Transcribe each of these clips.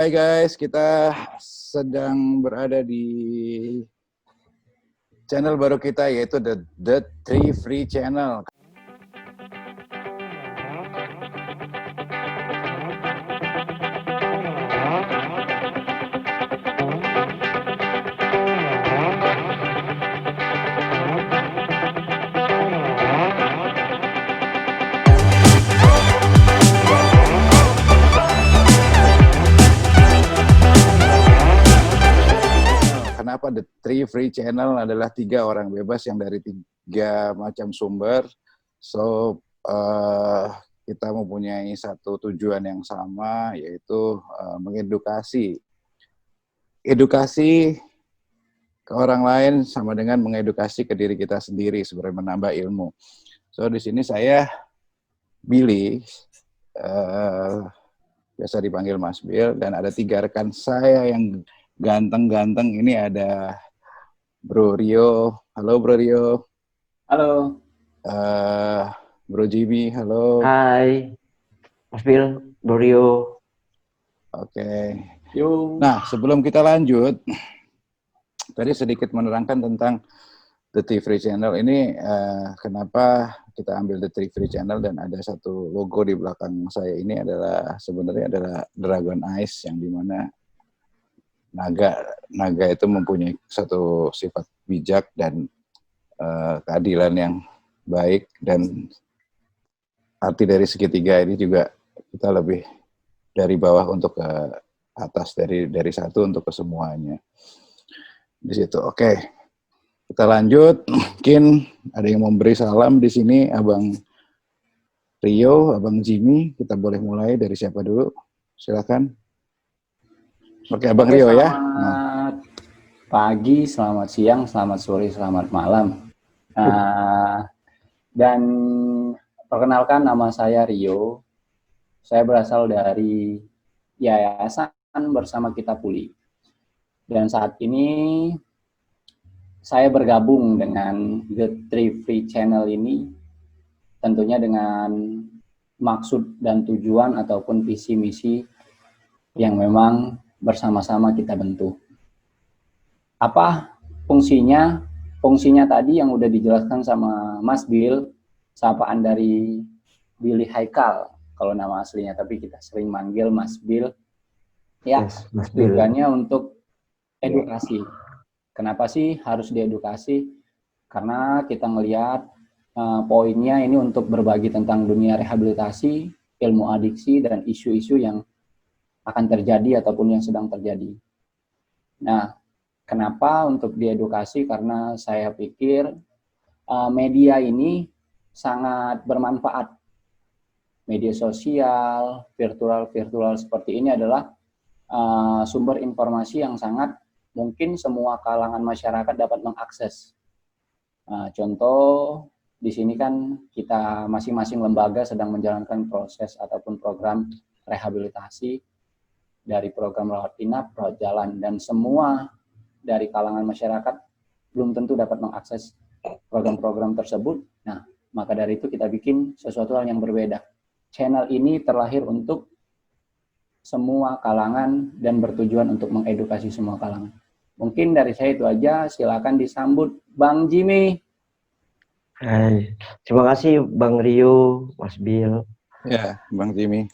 Hai guys, kita sedang berada di channel baru kita yaitu The Three Free Channel. Kenapa The Three Free Channel adalah 3 orang bebas yang dari 3 macam sumber. So, kita mempunyai satu tujuan yang sama, yaitu mengedukasi. Edukasi ke orang lain sama dengan mengedukasi ke diri kita sendiri, sebenarnya menambah ilmu. So, di sini saya, Billy, biasa dipanggil Mas Bill, dan ada 3 rekan saya yang ganteng-ganteng. Ini ada Bro Rio. Halo Bro Rio. Halo. Bro Jimmy, halo. Hai, Mas Bill, Bro Rio. Oke. Yo. Nah, sebelum kita lanjut, tadi sedikit menerangkan tentang The Three Free Channel ini, kenapa kita ambil The Three Free Channel, dan ada satu logo di belakang saya ini sebenarnya adalah Dragon Eyes, yang dimana naga itu mempunyai satu sifat bijak dan keadilan yang baik, dan arti dari segitiga ini juga kita lebih dari bawah untuk ke atas, dari satu untuk ke semuanya di situ. Oke, kita lanjut. Mungkin ada yang memberi salam di sini, Abang Rio, Abang Jimmy. Kita boleh mulai dari siapa dulu? Silakan. Oke, Abang Rio ya. Selamat pagi, selamat siang, selamat sore, selamat malam. Dan perkenalkan, nama saya Rio. Saya berasal dari Yayasan Bersama Kita Pulih. Dan saat ini saya bergabung dengan The Three Free Channel ini, tentunya dengan maksud dan tujuan ataupun visi misi yang memang bersama-sama kita bentuk. Apa fungsinya? Fungsinya tadi yang udah dijelaskan sama Mas Bill, sapaan dari Billy Haikal kalau nama aslinya, tapi kita sering manggil Mas Bill. Ya, yes, Mas Bill. Tujuannya untuk edukasi. Kenapa sih harus diedukasi? Karena kita ngelihat poinnya ini untuk berbagi tentang dunia rehabilitasi, ilmu adiksi, dan isu-isu yang akan terjadi ataupun yang sedang terjadi. Nah, kenapa untuk diedukasi? Karena saya pikir media ini sangat bermanfaat. Media sosial, virtual seperti ini adalah sumber informasi yang sangat mungkin semua kalangan masyarakat dapat mengakses. Contoh, di sini kan kita masing-masing lembaga sedang menjalankan proses ataupun program rehabilitasi, dari program rawat inap, rawat jalan, dan semua dari kalangan masyarakat belum tentu dapat mengakses program-program tersebut. Nah, maka dari itu kita bikin sesuatu hal yang berbeda. Channel ini terlahir untuk semua kalangan dan bertujuan untuk mengedukasi semua kalangan. Mungkin dari saya itu aja, silakan disambut Bang Jimmy. Hai, terima kasih Bang Rio, Mas Bill. Ya, Bang Jimmy.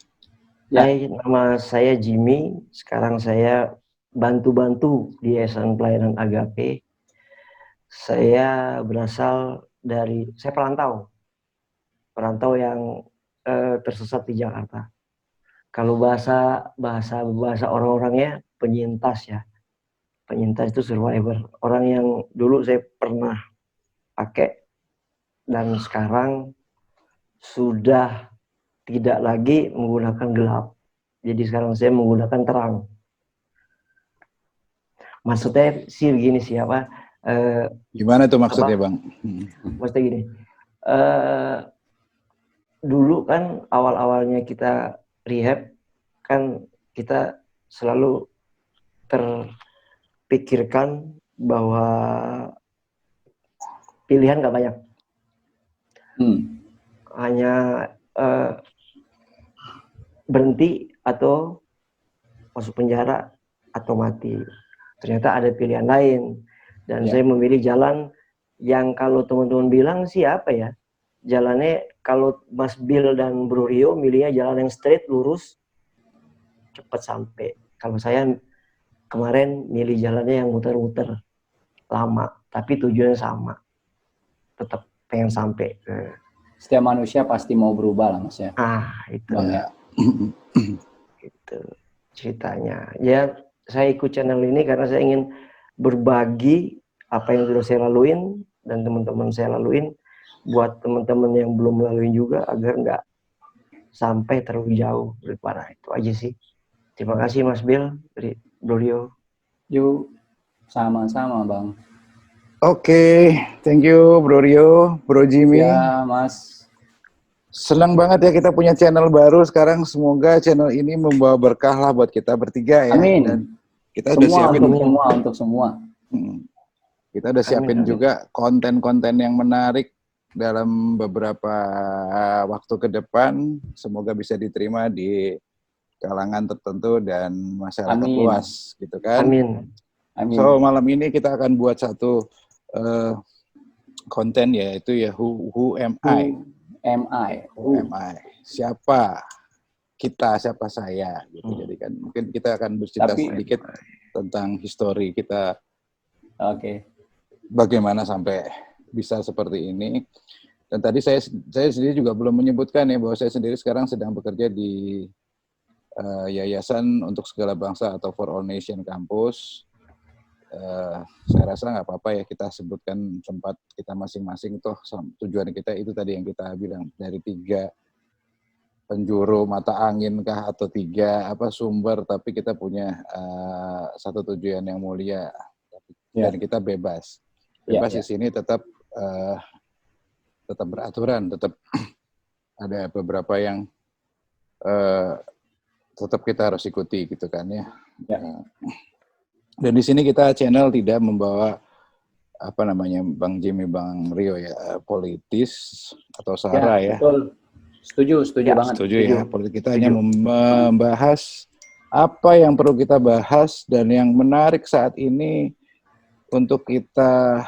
Ya. Hai, nama saya Jimmy. Sekarang saya bantu-bantu di Yayasan Pelayanan Agape. Saya berasal dari, saya perantau yang tersesat di Jakarta. Kalau bahasa orang-orangnya penyintas ya. Penyintas itu survivor. Orang yang dulu saya pernah pakai dan sekarang sudah tidak lagi menggunakan gelap. Jadi sekarang saya menggunakan terang. Maksudnya sih begini sih apa? Gimana tuh maksudnya, Bang? Maksudnya gini. Dulu kan awal-awalnya kita rehab kan kita selalu terpikirkan bahwa pilihan nggak banyak. Hanya berhenti atau masuk penjara atau mati. Ternyata ada pilihan lain. Dan Ya. saya memilih jalan yang kalau teman-teman bilang sih apa ya, jalannya kalau Mas Bill dan Bro Rio milihnya jalan yang straight, lurus, cepat sampai. Kalau saya kemarin milih jalannya yang muter-muter, lama, tapi tujuannya sama. Tetap pengen sampai. Setiap manusia pasti mau berubah lah Mas ya. Itu. Bang ya. Gitu ceritanya. Ya, saya ikut channel ini karena saya ingin berbagi apa yang sudah saya laluin dan teman-teman saya laluin buat teman-teman yang belum melalui juga agar nggak sampai terlalu jauh dari parah. Itu aja sih. Terima kasih Mas Bill, Bro Rio. Yuk, sama-sama Bang. Oke, thank you Bro Rio, Bro Jimmy. Ya Mas. Senang banget ya kita punya channel baru sekarang. Semoga channel ini membawa berkah lah buat kita bertiga ya. Amin. Dan kita udah Semua siapin untuk semua. Kita udah siapin Amin. juga konten-konten yang menarik dalam beberapa waktu ke depan. Semoga bisa diterima di kalangan tertentu dan masyarakat Amin. luas, gitu kan? Amin. Amin. So malam ini kita akan buat satu konten yaitu ya Who Am I? Who am I? Siapa kita? Siapa saya? Gitu. Jadi kan mungkin kita akan bercerita sedikit tentang histori kita. Oke. Bagaimana sampai bisa seperti ini. Dan tadi saya sendiri juga belum menyebutkan ya bahwa saya sendiri sekarang sedang bekerja di Yayasan untuk Segala Bangsa atau For All Nation Kampus. Saya rasa nggak apa-apa ya kita sebutkan tempat kita masing-masing, toh tujuan kita itu tadi yang kita bilang, dari 3 penjuru mata angin kah atau 3 sumber, tapi kita punya satu tujuan yang mulia dan kita bebas di sini, tetap beraturan, tetap ada beberapa yang tetap kita harus ikuti gitu kan ya. Dan di sini kita channel tidak membawa Bang Jimmy, Bang Rio ya, politis atau sara ya. Betul. Setuju banget. Setuju ya. Kita hanya membahas apa yang perlu kita bahas dan yang menarik saat ini untuk kita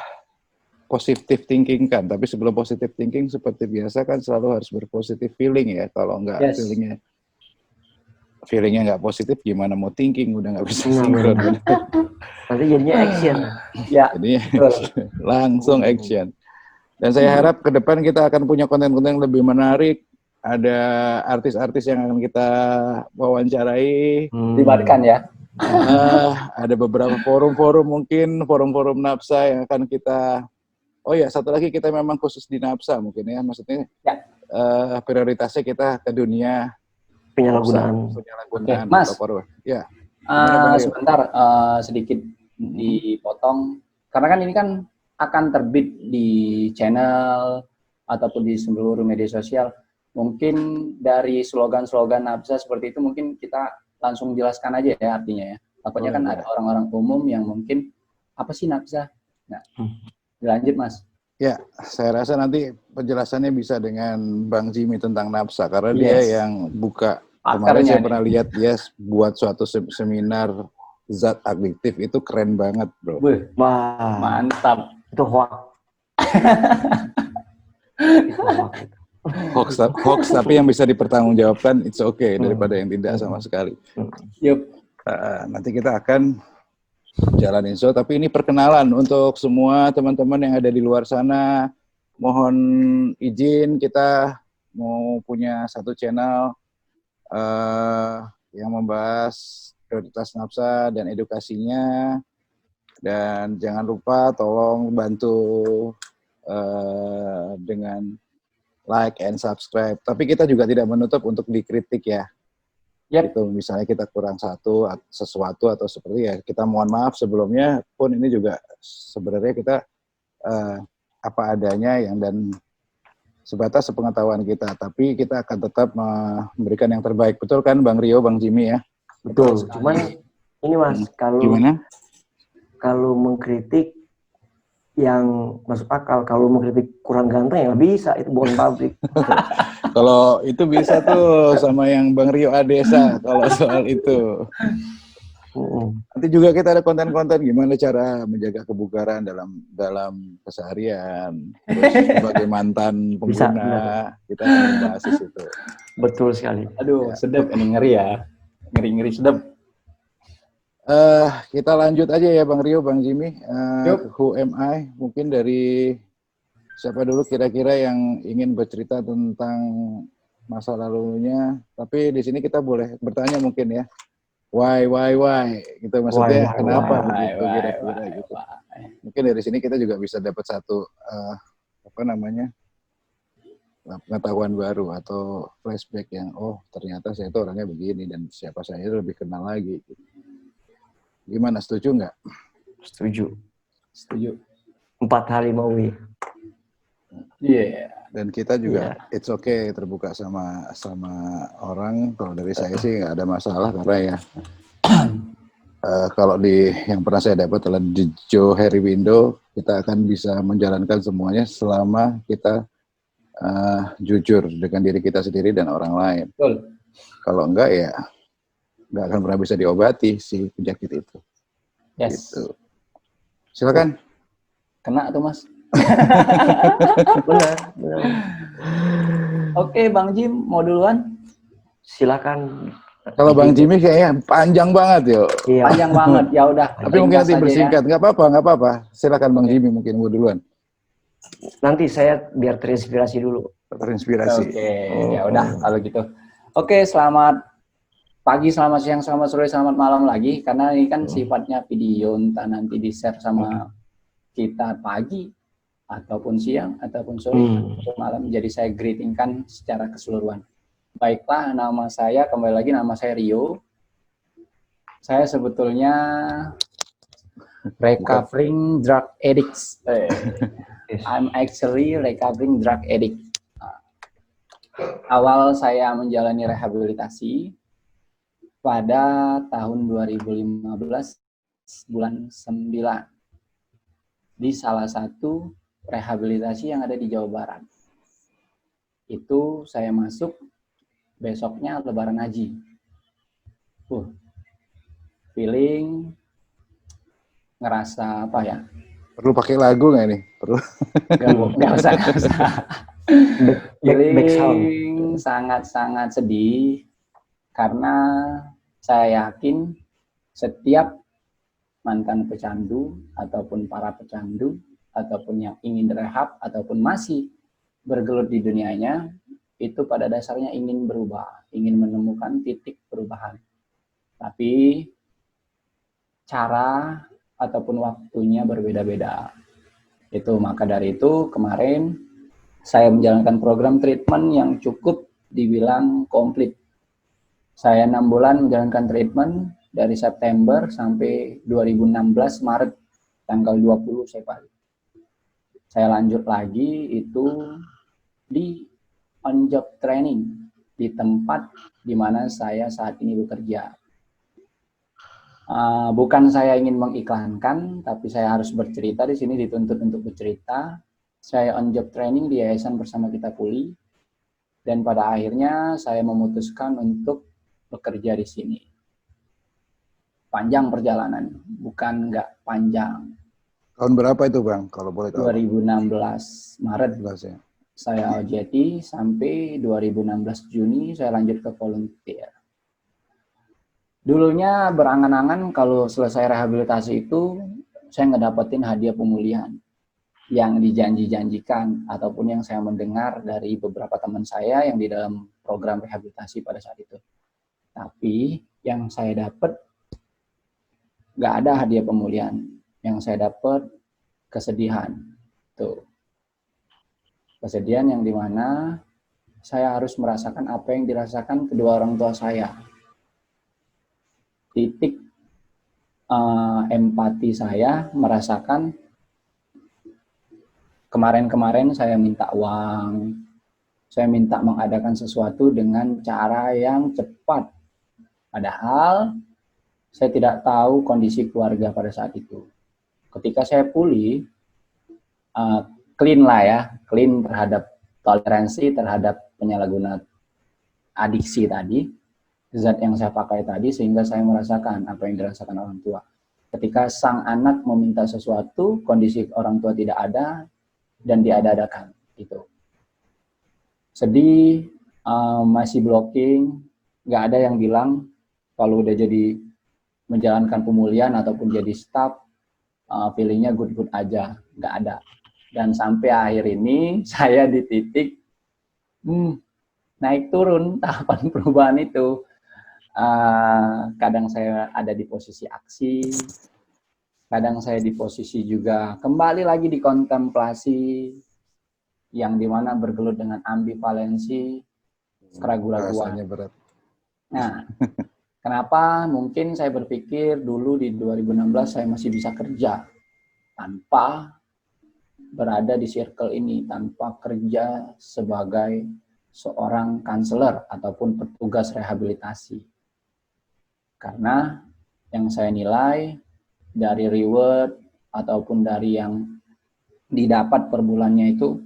positive thinking kan. Tapi sebelum positive thinking seperti biasa kan selalu harus berpositive feeling ya. Kalau enggak feelingnya nggak positif, gimana mau thinking, udah nggak bisa sinkron. Nanti jadinya action. Ya. Jadinya langsung action. Dan saya harap ke depan kita akan punya konten-konten yang lebih menarik. Ada artis-artis yang akan kita wawancarai. Libatkan ya. Ada beberapa forum-forum, mungkin forum-forum nafsa yang akan kita. Oh ya, satu lagi, kita memang khusus di nafsa mungkin ya. Maksudnya prioritasnya kita ke dunia penyalahgunaan. Mas, ya. Sebentar sedikit dipotong, karena kan ini kan akan terbit di channel ataupun di seluruh media sosial. Mungkin dari slogan-slogan nafsa seperti itu mungkin kita langsung jelaskan aja ya artinya ya. Takutnya kan ada orang-orang umum yang mungkin apa sih nafsa? Nah, lanjut Mas. Ya, saya rasa nanti penjelasannya bisa dengan Bang Jimmy tentang nafsa, karena dia yang buka. Kemarin saya pernah lihat dia buat suatu seminar zat adiktif, itu keren banget, bro. Wah, mantap. Itu hoax. Hoax tapi yang bisa dipertanggungjawabkan, it's okay, daripada yang tidak sama sekali. Nanti kita akan jalanin show, tapi ini perkenalan untuk semua teman-teman yang ada di luar sana. Mohon izin, kita mau punya satu channel yang membahas prioritas nafsa dan edukasinya. Dan jangan lupa tolong bantu dengan like and subscribe. Tapi kita juga tidak menutup untuk dikritik ya. Itu misalnya kita kurang sesuatu atau seperti ya, kita mohon maaf sebelumnya pun. Ini juga sebenarnya kita apa adanya dan sebatas sepengetahuan kita, tapi kita akan tetap memberikan yang terbaik. Betul kan Bang Rio, Bang Jimmy ya? Betul. Cuman ini Mas, kalau mengkritik yang masuk akal, kalau mengkritik kurang ganteng ya nggak bisa, itu bukan pabrik. Kalau itu bisa tuh sama yang Bang Rio Adesa kalau soal itu. Nanti juga kita ada konten-konten gimana cara menjaga kebugaran dalam keseharian. Terus sebagai mantan Bisa, pengguna, kita akan membahas di situ. Betul sekali. Aduh, sedap ini, ngeri ya. Ngeri-ngeri sedap. Kita lanjut aja ya Bang Rio, Bang Jimmy. Yuk. Who am I? Mungkin dari siapa dulu kira-kira yang ingin bercerita tentang masa lalunya. Tapi di sini kita boleh bertanya mungkin ya. Why? Gitu maksudnya kenapa begitu kira-kira gitu. Mungkin dari sini kita juga bisa dapat satu pengetahuan baru atau flashback yang ternyata saya itu orangnya begini dan siapa saya itu lebih kenal lagi. Gimana, setuju nggak? Setuju. 4 hari mau Iya. Dan kita juga it's okay terbuka sama orang. Kalau dari saya sih nggak ada masalah karena ya kalau yang pernah saya dapat adalah di Joe Harry Window, kita akan bisa menjalankan semuanya selama kita jujur dengan diri kita sendiri dan orang lain. Betul. Kalau enggak ya nggak akan pernah bisa diobati si penyakit itu. Yes. Gitu. Silakan. Kena tuh Mas. benar. Oke, Bang Jim mau duluan? Silakan. Kalau Bang Jimmy kayaknya panjang banget yo. Iya. Panjang banget. Ya udah. Tapi mungkin nanti bersingkat. Ya. Nggak apa-apa. Silakan Bang Jimmy mungkin mau duluan. Nanti saya biar terinspirasi dulu. Terinspirasi. Oke, ya udah kalau gitu. Oke, selamat pagi, selamat siang, selamat sore, selamat malam lagi. Karena ini kan sifatnya video, entah nanti di-share sama kita pagi, ataupun siang, ataupun sore, ataupun malam. Jadi saya greetingkan secara keseluruhan. Baiklah, nama saya, kembali lagi nama saya Rio. Saya sebetulnya recovering drug addicts. I'm actually recovering drug addict. Awal saya menjalani rehabilitasi pada tahun 2015 bulan 9 di salah satu rehabilitasi yang ada di Jawa Barat. Itu saya masuk besoknya Lebaran Haji. Feeling ngerasa apa ya? Perlu pakai lagu nggak nih? Perlu. Nggak usah. Feeling sangat-sangat sedih karena saya yakin setiap mantan pecandu ataupun para pecandu ataupun yang ingin direhab ataupun masih bergelut di dunianya itu pada dasarnya ingin berubah, ingin menemukan titik perubahan. Tapi cara ataupun waktunya berbeda-beda. Itu maka dari itu kemarin saya menjalankan program treatment yang cukup dibilang komplit. Saya 6 bulan menjalankan treatment dari September sampai 2016 Maret tanggal 20 saya balik. Saya lanjut lagi itu di on job training di tempat di mana saya saat ini bekerja. Bukan saya ingin mengiklankan, tapi saya harus bercerita di sini, dituntut untuk bercerita. Saya on job training di Yayasan Bersama Kita Pulih, dan pada akhirnya saya memutuskan untuk bekerja di sini. Panjang perjalanan, bukan nggak panjang. Tahun berapa itu Bang, kalau boleh tahu? 2016 Maret. Ya. Saya OJT sampai 2016 Juni saya lanjut ke volunteer. Dulunya berangan-angan kalau selesai rehabilitasi itu saya ngedapetin hadiah pemulihan yang dijanji-janjikan ataupun yang saya mendengar dari beberapa teman saya yang di dalam program rehabilitasi pada saat itu. Tapi yang saya dapat nggak ada hadiah pemulihan. Yang saya dapat kesedihan. Tuh. Kesedihan yang dimana saya harus merasakan apa yang dirasakan kedua orang tua saya. Titik empati saya merasakan kemarin-kemarin saya minta uang, saya minta mengadakan sesuatu dengan cara yang cepat. Padahal saya tidak tahu kondisi keluarga pada saat itu. Ketika saya pulih, clean lah ya, clean terhadap toleransi, terhadap penyalahguna adiksi tadi. zat yang saya pakai tadi, sehingga saya merasakan apa yang dirasakan orang tua. Ketika sang anak meminta sesuatu, kondisi orang tua tidak ada, dan diada-adakan. Gitu. Sedih, masih blocking, nggak ada yang bilang kalau udah jadi menjalankan pemulihan ataupun jadi staff, feelingnya good-good aja, nggak ada. Dan sampai akhir ini, saya di titik naik turun tahapan perubahan itu. Kadang saya ada di posisi aksi, kadang saya di posisi juga kembali lagi di kontemplasi, yang dimana bergelut dengan ambivalensi, keraguan-raguan. Rasanya berat. Nah, kenapa mungkin saya berpikir dulu di 2016 saya masih bisa kerja tanpa berada di circle ini, tanpa kerja sebagai seorang konselor ataupun petugas rehabilitasi. Karena yang saya nilai dari reward ataupun dari yang didapat per bulannya itu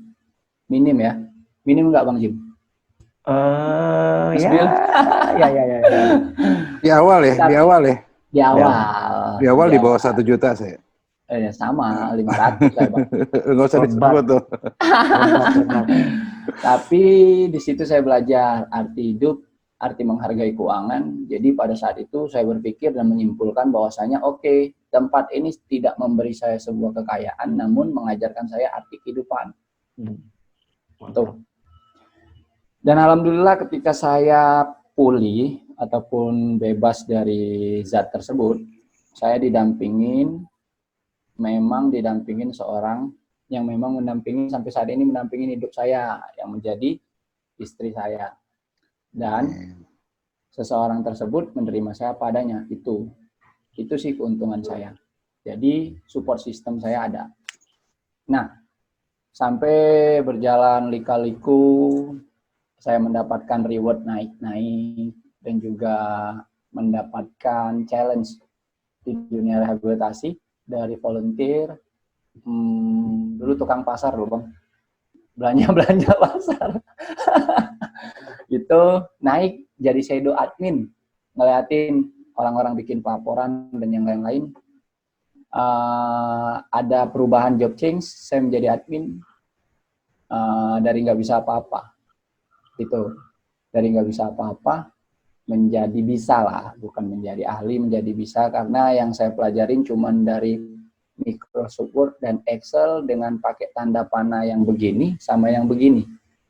minim ya. Minim nggak Bang Jim? Ya. Di awal ya, di awal ya. Di awal. Di awal di bawah 1 juta saya. Sama, 500 saya Bang. Nggak usah disebut tuh. Tapi di situ saya belajar arti hidup, arti menghargai keuangan. Jadi pada saat itu saya berpikir dan menyimpulkan bahwasanya oke, tempat ini tidak memberi saya sebuah kekayaan, namun mengajarkan saya arti kehidupan. Tuh. Dan alhamdulillah ketika saya pulih ataupun bebas dari zat tersebut, saya didampingin seorang yang memang mendampingin sampai saat ini, mendampingin hidup saya, yang menjadi istri saya. Dan seseorang tersebut menerima saya padanya. Itu sih keuntungan saya. Jadi support system saya ada. Nah, sampai berjalan lika-liku, saya mendapatkan reward naik-naik dan juga mendapatkan challenge di dunia rehabilitasi dari volunteer. Dulu tukang pasar loh Bang, belanja pasar. Itu naik jadi shadow admin, ngeliatin orang-orang bikin pelaporan dan yang lain-lain. Ada perubahan job change, saya menjadi admin. Dari nggak bisa apa-apa, itu dari nggak bisa apa-apa menjadi bisa lah, bukan menjadi ahli, menjadi bisa, karena yang saya pelajarin cuman dari Microsoft Word dan Excel dengan pakai tanda panah yang begini sama yang begini.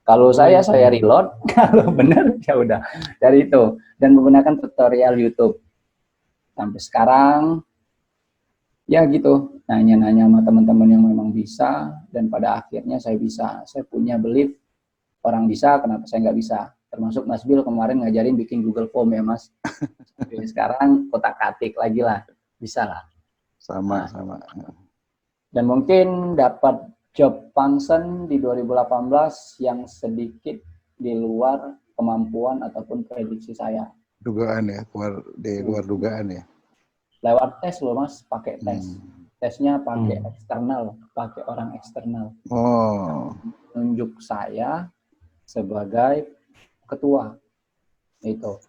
Kalau saya reload, kalau benar ya udah dari itu, dan menggunakan tutorial YouTube. Sampai sekarang ya gitu, nanya-nanya sama teman-teman yang memang bisa, dan pada akhirnya saya bisa. Saya punya belief orang bisa, kenapa saya nggak bisa? Termasuk Mas Bill kemarin ngajarin bikin Google Form ya Mas. Sekarang kotak-katik lagi lah, bisa lah. Sama. Dan mungkin dapat job function di 2018 yang sedikit di luar kemampuan ataupun prediksi saya. Dugaan ya, di luar dugaan ya. Lewat tes loh Mas, pakai tes. Tesnya pakai eksternal, pakai orang eksternal. Tunjuk saya sebagai ketua. Itu.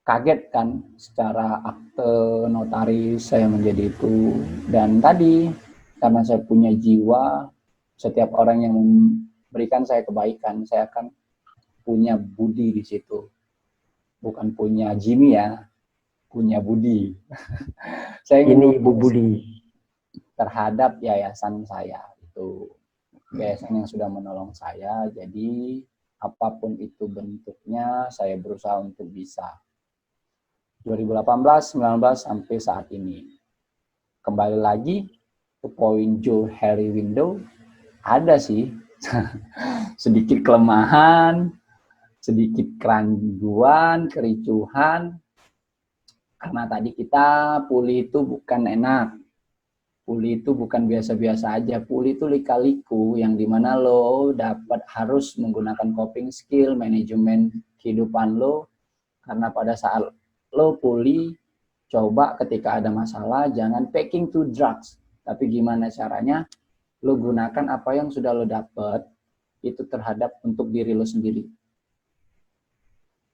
Kaget kan secara akte notaris saya menjadi itu. Dan tadi karena saya punya jiwa, setiap orang yang memberikan saya kebaikan, saya akan punya budi di situ. Bukan punya Jimmy ya, punya budi. Saya ini Ibu Budi terhadap yayasan saya itu, yayasan yang sudah menolong saya. Jadi apapun itu bentuknya, saya berusaha untuk bisa. 2018, 19 sampai saat ini. Kembali lagi ke poin Joe Harry Window, ada sih sedikit kelemahan, sedikit keraguan, kericuhan. Karena tadi kita pulih itu bukan enak. Pulih itu bukan biasa-biasa aja. Pulih itu lika-liku yang dimana lo dapat harus menggunakan coping skill, manajemen kehidupan lo. Karena pada saat lo pulih, coba ketika ada masalah, jangan packing to drugs. Tapi gimana caranya lo gunakan apa yang sudah lo dapat itu terhadap untuk diri lo sendiri.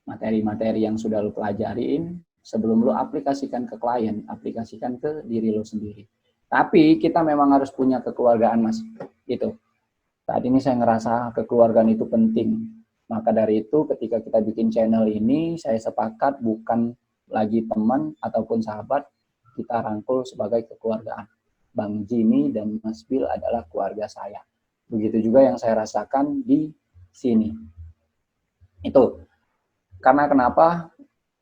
materi-materi yang sudah lu pelajarin sebelum lu aplikasikan ke klien, aplikasikan ke diri lu sendiri. Tapi kita memang harus punya kekeluargaan, Mas. Gitu. Saat ini saya ngerasa kekeluargaan itu penting. Maka dari itu ketika kita bikin channel ini, saya sepakat bukan lagi teman ataupun sahabat, kita rangkul sebagai kekeluargaan. Bang Jimmy dan Mas Bill adalah keluarga saya. Begitu juga yang saya rasakan di sini. Itu. Karena kenapa?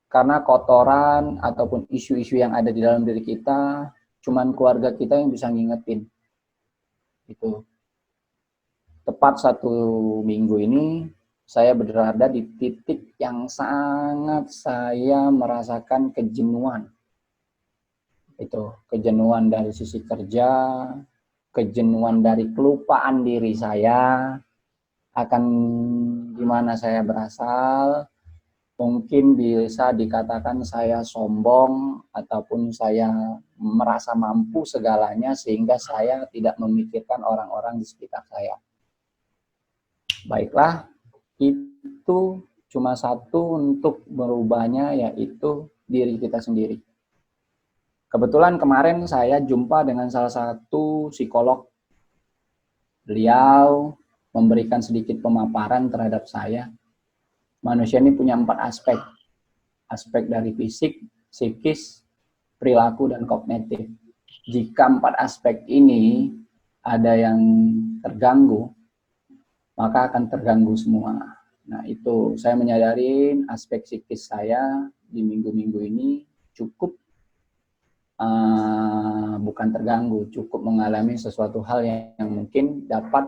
Karena kotoran ataupun isu-isu yang ada di dalam diri kita, cuman keluarga kita yang bisa ngingetin. Itu. Tepat 1 minggu ini, saya berada di titik yang sangat saya merasakan kejenuhan. Itu, kejenuhan dari sisi kerja, kejenuhan dari kelupaan diri saya, akan gimana saya berasal, mungkin bisa dikatakan saya sombong, ataupun saya merasa mampu segalanya, sehingga saya tidak memikirkan orang-orang di sekitar saya. Baiklah, itu cuma satu untuk merubahnya, yaitu diri kita sendiri. Kebetulan kemarin saya jumpa dengan salah satu psikolog. Beliau memberikan sedikit pemaparan terhadap saya. Manusia ini punya 4 aspek. Aspek dari fisik, psikis, perilaku, dan kognitif. Jika 4 aspek ini ada yang terganggu, maka akan terganggu semua. Nah, itu saya menyadari aspek psikis saya di minggu-minggu ini cukup bukan terganggu, cukup mengalami sesuatu hal yang mungkin dapat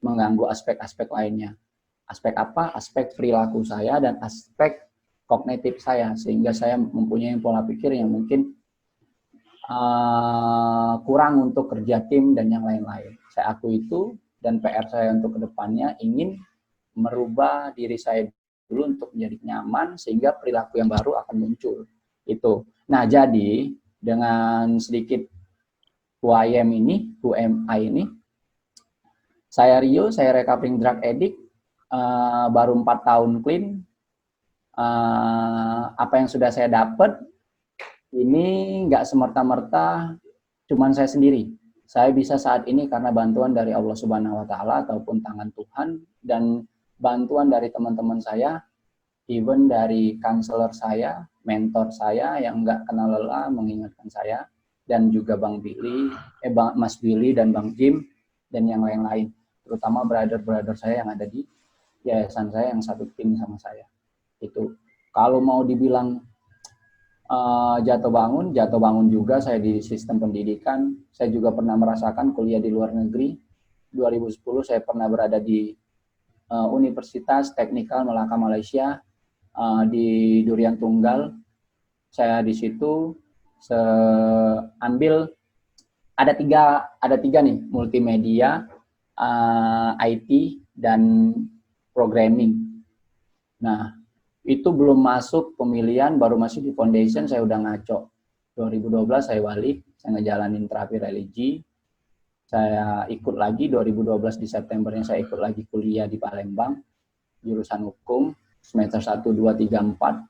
mengganggu aspek-aspek lainnya. Aspek apa? Aspek perilaku saya dan aspek kognitif saya, sehingga saya mempunyai pola pikir yang mungkin kurang untuk kerja tim dan yang lain-lain. Saya akui itu. Dan PR saya untuk kedepannya ingin merubah diri saya dulu untuk menjadi nyaman sehingga perilaku yang baru akan muncul. Itu. Nah, jadi dengan sedikit who I ini, saya Rio, saya recovering drug addict, baru 4 tahun clean. Apa yang sudah saya dapat ini nggak semerta-merta cuman saya sendiri. Saya bisa saat ini karena bantuan dari Allah Subhanahu wa Ta'ala ataupun tangan Tuhan, dan bantuan dari teman-teman saya, even dari konselor saya, mentor saya yang nggak kenal lelah mengingatkan saya, dan juga Mas Billy dan Bang Jim dan yang lain-lain, terutama brother-brother saya yang ada di yayasan saya yang satu tim sama saya. Itu kalau mau dibilang jatuh bangun juga saya di sistem pendidikan. Saya juga pernah merasakan kuliah di luar negeri. 2010 saya pernah berada di Universitas Teknikal Melaka Malaysia, di Durian Tunggal. Saya di situ ambil ada tiga nih, multimedia, IT, dan programming. Nah, itu belum masuk pemilihan, baru masih di foundation, saya udah ngaco. 2012 saya wali, saya ngejalanin terapi religi. Saya ikut lagi 2012 di Septembernya, saya ikut lagi kuliah di Palembang, jurusan hukum, semester 1, 2, 3, 4.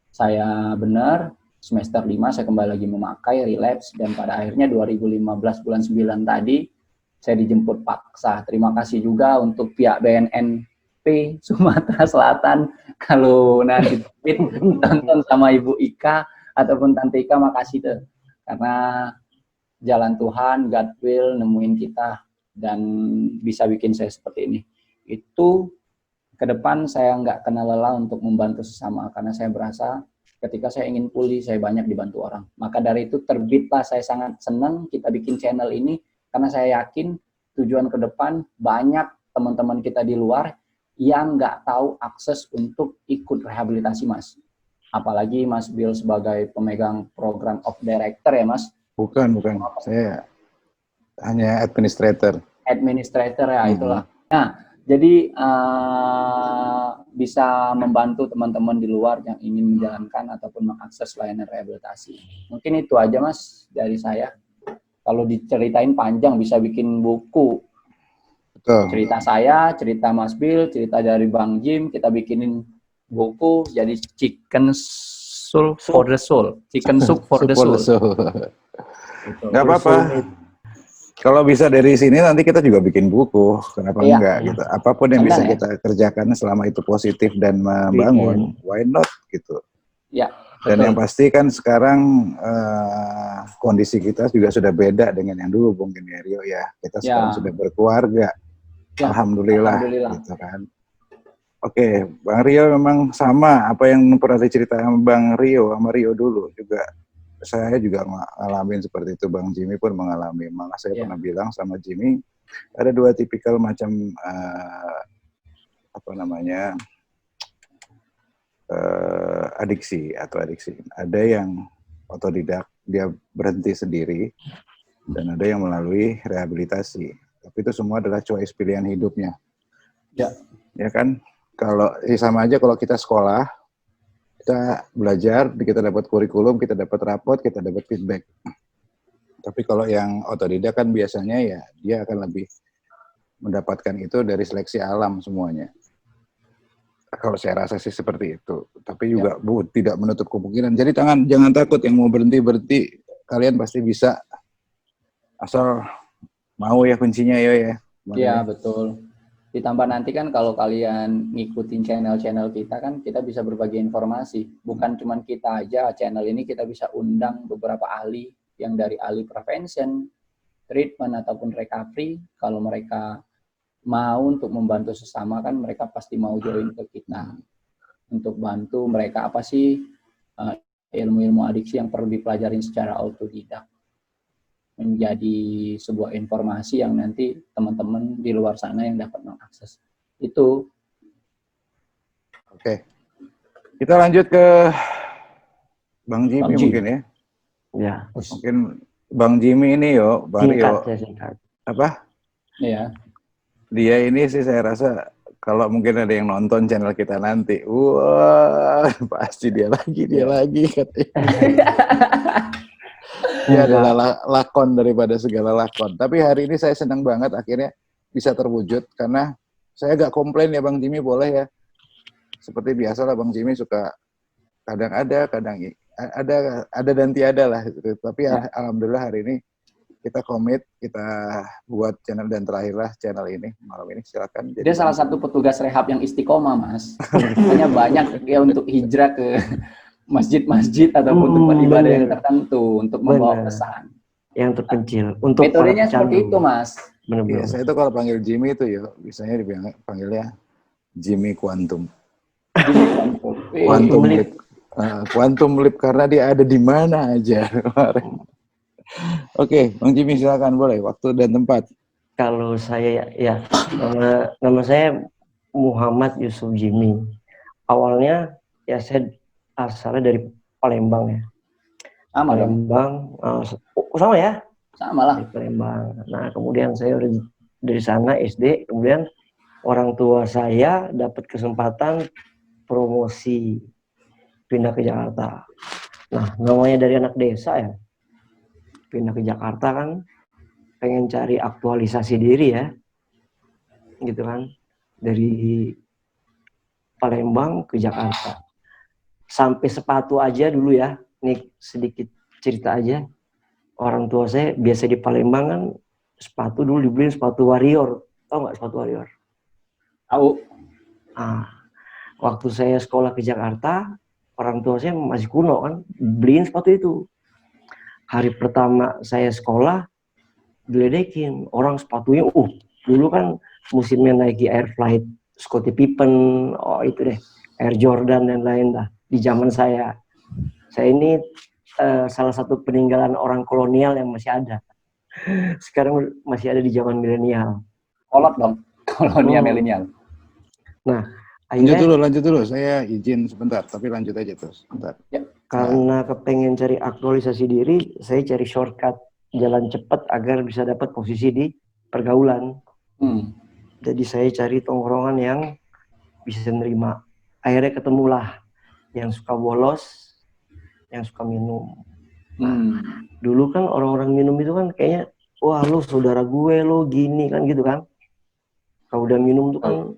Saya benar, semester 5 saya kembali lagi memakai, relapse, dan pada akhirnya 2015 bulan 9 tadi, saya dijemput paksa. Terima kasih juga untuk pihak BNNP Sumatera Selatan. Kalau nanti tonton sama Ibu Ika ataupun Tante Ika, makasih tuh. Karena jalan Tuhan, God will nemuin kita dan bisa bikin saya seperti ini. Itu ke depan saya nggak kenal lelah untuk membantu sesama, karena saya berasa ketika saya ingin pulih, saya banyak dibantu orang. Maka dari itu terbitlah saya sangat senang kita bikin channel ini, karena saya yakin tujuan ke depan banyak teman-teman kita di luar yang nggak tahu akses untuk ikut rehabilitasi, Mas. Apalagi Mas Bill sebagai pemegang program of director ya, Mas. Bukan. Saya hanya administrator. Administrator ya, itulah. Nah, jadi bisa membantu teman-teman di luar yang ingin menjalankan ataupun mengakses layanan rehabilitasi. Mungkin itu aja, Mas, dari saya. Kalau diceritain panjang, bisa bikin buku. Betul. Cerita saya, cerita Mas Bill, cerita dari Bang Jim, kita bikinin buku jadi chicken soup for the soul, chicken soup for the soul. Gitu. Nggak apa-apa. Kalau bisa dari sini nanti kita juga bikin buku, kenapa Iya. enggak gitu. Apapun yang bisa Senang ya? kita kerjakan selama itu positif dan membangun, why not gitu. Ya, Dan betul. yang pasti kan sekarang kondisi kita juga sudah beda dengan yang dulu mungkin ya Rio ya. Kita sekarang sudah berkeluarga, Ya, alhamdulillah alhamdulillah. gitu kan. Oke, Bang Rio memang sama apa yang pernah diceritakan Bang Rio sama Rio dulu juga. Saya juga ngalamin seperti itu, Bang Jimmy pun mengalami. Malah saya pernah bilang sama Jimmy, ada dua tipikal macam adiksi. Ada yang otodidak, dia berhenti sendiri, dan ada yang melalui rehabilitasi. Tapi itu semua adalah choice pilihan hidupnya. Ya kan? Kalau sama aja kalau kita sekolah, kita belajar, kita dapat kurikulum, kita dapat rapot, kita dapat feedback. Tapi kalau yang otodidak kan biasanya ya dia akan lebih mendapatkan itu dari seleksi alam semuanya. Kalau saya rasa sih seperti itu. Tapi juga tidak menutup kemungkinan. Jadi jangan takut yang mau berhenti, kalian pasti bisa. Asal mau ya kuncinya ya. Iya, betul. Ditambah nanti kan kalau kalian ngikutin channel-channel kita kan kita bisa berbagi informasi. Bukan cuma kita aja, channel ini kita bisa undang beberapa ahli yang dari ahli prevention, treatment ataupun recovery. Kalau mereka mau untuk membantu sesama kan mereka pasti mau join ke kita. Untuk bantu mereka apa sih ilmu-ilmu adiksi yang perlu dipelajarin secara autodidak. Menjadi sebuah informasi yang nanti teman-teman di luar sana yang dapat mengakses itu. Oke, kita lanjut ke Bang Jimmy mungkin ya. Ya. Mungkin Bang Jimmy ini Bang Rio. Singkat. Apa? Iya. Dia ini sih saya rasa kalau mungkin ada yang nonton channel kita nanti, wah pasti dia lagi katanya. Dia adalah lakon daripada segala lakon. Tapi hari ini saya senang banget akhirnya bisa terwujud karena saya agak komplain ya Bang Jimmy, boleh ya. Seperti biasa lah Bang Jimmy suka kadang ada dan tiada lah. Tapi alhamdulillah hari ini kita komit, kita buat channel dan terakhirlah channel ini malam ini, silakan. Dia salah satu petugas rehab yang istiqomah, Mas. Hanya banyak ya untuk hijrah ke masjid-masjid ataupun tempat ibadah yang tertentu untuk membawa pesan yang terpencil. Untuk metodenya seperti itu, Mas. Iya, saya itu kalau panggil Jimmy itu biasanya dipanggilnya Jimmy Quantum. Quantum Leap. Quantum Leap karena dia ada di mana aja. Oke, Bang Jimmy silakan, boleh waktu dan tempat. Kalau saya nama saya Muhammad Yusuf Jimmy. Awalnya ya saya asalnya dari Palembang ya. Palembang, sama ya? Sama lah. Dari Palembang. Nah, kemudian saya udah dari sana SD, kemudian orang tua saya dapat kesempatan promosi pindah ke Jakarta. Nah, namanya dari anak desa ya, pindah ke Jakarta kan, pengen cari aktualisasi diri ya, gitu kan, dari Palembang ke Jakarta. Sampai sepatu aja dulu ya, nih sedikit cerita aja. Orang tua saya biasa di Palembang kan sepatu dulu dibeliin sepatu Warrior, tau nggak sepatu Warrior? Tahu. Waktu saya sekolah ke Jakarta, orang tua saya masih kuno kan, beliin sepatu itu. Hari pertama saya sekolah, diledekin orang sepatunya, dulu kan musimnya Nike Air Flight, Scottie Pippen, itu deh, Air Jordan dan lain lah. Di zaman saya ini salah satu peninggalan orang kolonial yang masih ada. Sekarang masih ada di zaman milenial. Kolot dong, kolonial milenial. Nah, akhirnya lanjut dulu. Saya izin sebentar, tapi lanjut aja terus. Sebentar. Ya. Karena kepengen cari aktualisasi diri, saya cari shortcut jalan cepat agar bisa dapat posisi di pergaulan. Jadi saya cari tongkrongan yang bisa nerima. Akhirnya ketemulah yang suka bolos, yang suka minum. Dulu kan orang-orang minum itu kan kayaknya, wah lu saudara gue, lo gini kan gitu kan. Kalau udah minum tuh kan,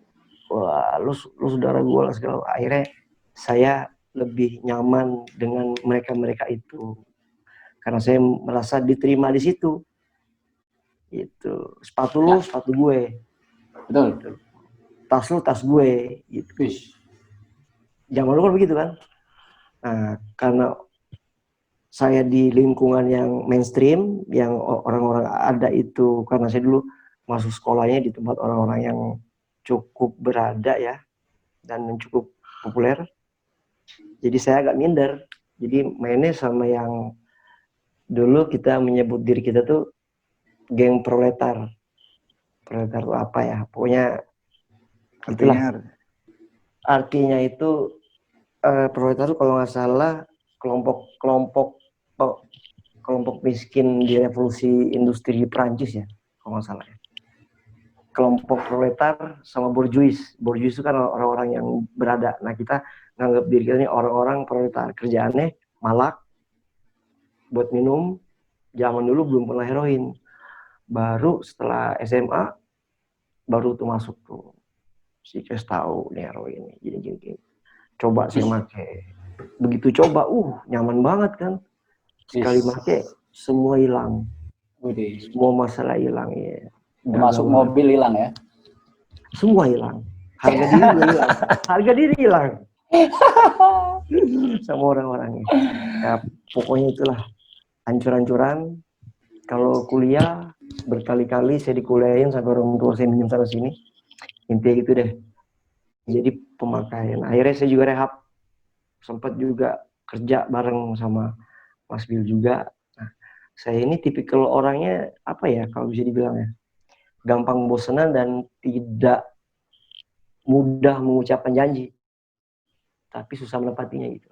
wah lu saudara gue lah segala. Akhirnya saya lebih nyaman dengan mereka itu karena saya merasa diterima di situ. Itu sepatu lu sepatu gue, Betul. gitu. Tas lu tas gue, gitu. Wish. Zaman dulu kan begitu kan. Nah, karena saya di lingkungan yang mainstream, yang orang-orang ada itu, karena saya dulu masuk sekolahnya di tempat orang-orang yang cukup berada ya, dan cukup populer. Jadi saya agak minder. Jadi mainnya sama yang dulu kita menyebut diri kita tuh geng proletar. Proletar itu apa ya? Pokoknya itulah. Artinya itu proletar itu kalau nggak salah kelompok miskin di revolusi industri di Prancis ya, kalau nggak salah ya. Kelompok proletar sama borjuis. Borjuis itu kan orang-orang yang berada. Nah kita nganggap diri kita ini orang-orang proletar. Kerjaannya malak, buat minum. Zaman dulu belum pernah heroin. Baru setelah SMA, baru tuh masuk tuh. Si Kes tahu nih heroin. Gini. Coba saya pakai. Begitu coba, nyaman banget kan. Sekali pakai, semua hilang. Semua masalah hilang ya. Masuk mobil hilang ya. Semua hilang. Harga diri juga hilang. Harga diri hilang. Sama orang-orangnya. Ya, pokoknya itulah hancur-hancuran. Kalau kuliah berkali-kali saya dikuliahin sampai orang tua saya minjem sana sini. Intinya gitu deh. Jadi pemakaian. Akhirnya saya juga rehab. Sempat juga kerja bareng sama Mas Bil juga. Nah, saya ini tipikal orangnya apa ya kalau bisa dibilang ya. Gampang bosenan dan tidak mudah mengucapkan janji. Tapi susah menepatinya gitu.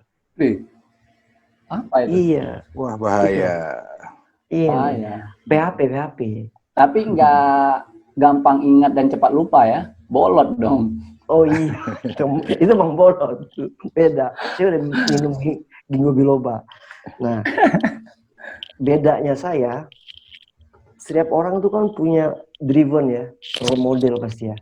Apa itu? Iya. Wah, bahaya. Iya. PHP. Tapi nggak gampang ingat dan cepat lupa ya. Bolot dong. Oh iya. Itu Bang Bolot. Beda. Saya udah minum ginkgo biloba. Nah, bedanya saya, setiap orang itu kan punya driven ya, role model pasti ya.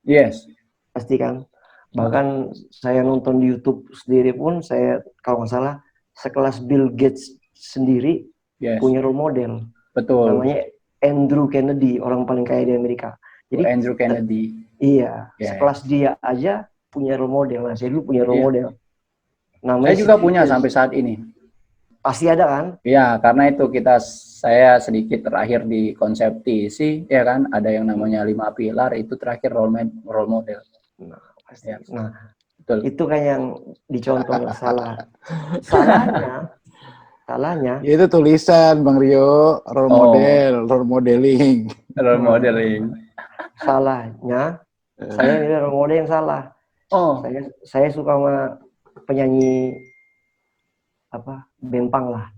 Yes. Pasti kan. Bahkan saya nonton di YouTube sendiri pun, saya kalau nggak salah, sekelas Bill Gates sendiri punya role model. Betul. Namanya Andrew Kennedy, orang paling kaya di Amerika. Jadi Andrew Kennedy. Iya, sekelas dia aja punya role model. Nah, saya dulu punya role model. Saya Namanya juga punya sampai saat ini. Pasti ada kan? Iya, karena itu saya sedikit terakhir di konsep TC, ya kan, ada yang namanya 5 pilar, itu terakhir role model. Nah, pasti. Ya. Nah, betul. Itu kan yang dicontoh nggak salah. Salahnya. Ya, itu tulisan Bang Rio, role modeling. Role modeling. Salahnya, saya ini role model yang salah. Saya suka sama penyanyi Bempang lah.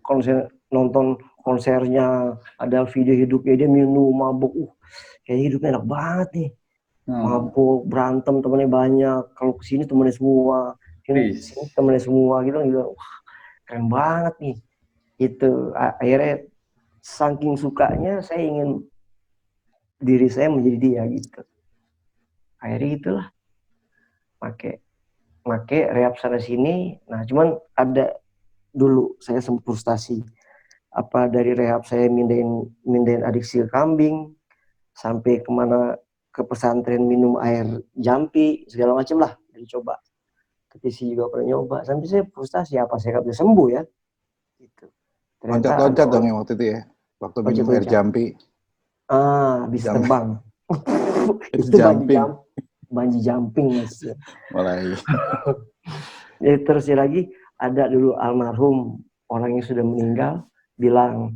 Kalau saya nonton konsernya, ada video hidupnya dia minum mabuk, kayaknya hidupnya enak banget nih. Mabuk, berantem temennya banyak, kalau kesini temennya semua, sini temennya semua gitu, wah keren banget nih. Itu akhirnya saking sukanya saya ingin diri saya menjadi dia gitu. Akhirnya itulah pakai rehab sana sini. Nah, cuman ada dulu saya sempat frustasi. Dari rehab saya mindahin adiksi ke kambing, sampai ke pesantren minum air jampi, segala macam lah dicoba. Ketisi juga pernah nyoba, sampai saya frustasi, apa saya nggak bisa sembuh ya? Gitu. Loncat-loncat dong yang waktu itu ya, waktu minum air jampi. Bisa terbang. Itu banji jumping mas. Mulai. Terus lagi ada dulu almarhum orang yang sudah meninggal bilang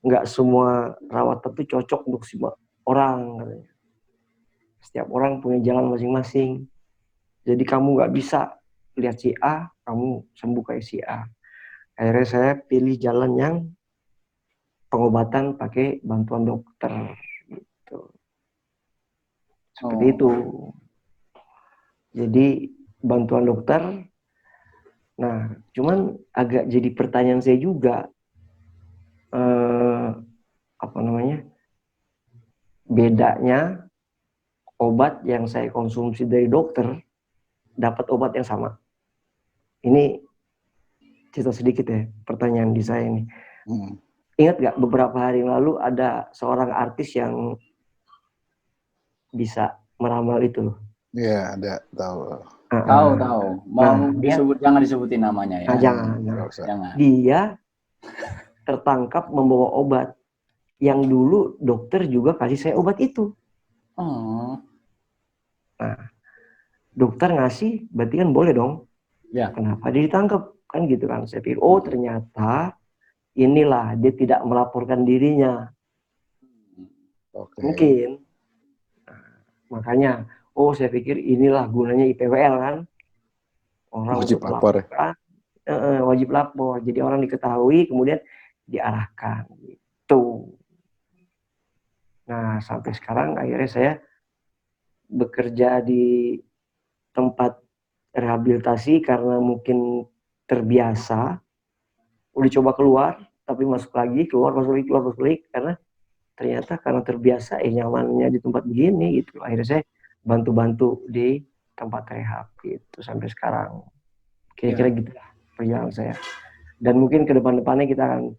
nggak semua rawat tapi cocok untuk semua orang katanya. Setiap orang punya jalan masing-masing. Jadi kamu nggak bisa lihat si A, kamu sembuh kayak si A. Akhirnya saya pilih jalan yang pengobatan pakai bantuan dokter. Gitu. Seperti itu. Jadi bantuan dokter. Nah, cuman agak jadi pertanyaan saya juga. Bedanya obat yang saya konsumsi dari dokter dapat obat yang sama. Ini cerita sedikit ya, pertanyaan di saya ini. Ingat nggak beberapa hari yang lalu ada seorang artis yang bisa meramal itu loh. Iya, ada, tahu. Tahu. Mau disebut, jangan disebutin namanya ya. Jangan. Jangan. Dia tertangkap membawa obat yang dulu dokter juga kasih saya obat itu. Oh. Nah, dokter ngasih, berarti kan boleh dong. Ya. Kenapa dia ditangkap? Kan gitu kan. Saya pikir, oh ternyata inilah dia tidak melaporkan dirinya. Oke. Mungkin. Nah, makanya, saya pikir inilah gunanya IPWL kan. Orang Wajib untuk lapor melaporkan, wajib lapor. Jadi orang diketahui, kemudian diarahkan. Gitu. Nah, sampai sekarang akhirnya saya bekerja di tempat rehabilitasi karena mungkin terbiasa. Udah coba keluar, tapi masuk lagi, keluar, masuk lagi, karena ternyata karena terbiasa, nyamannya di tempat begini, gitu. Akhirnya saya bantu-bantu di tempat rehab, gitu, sampai sekarang. Kira-kira gitu lah perjalanan saya. Dan mungkin ke depan-depannya kita akan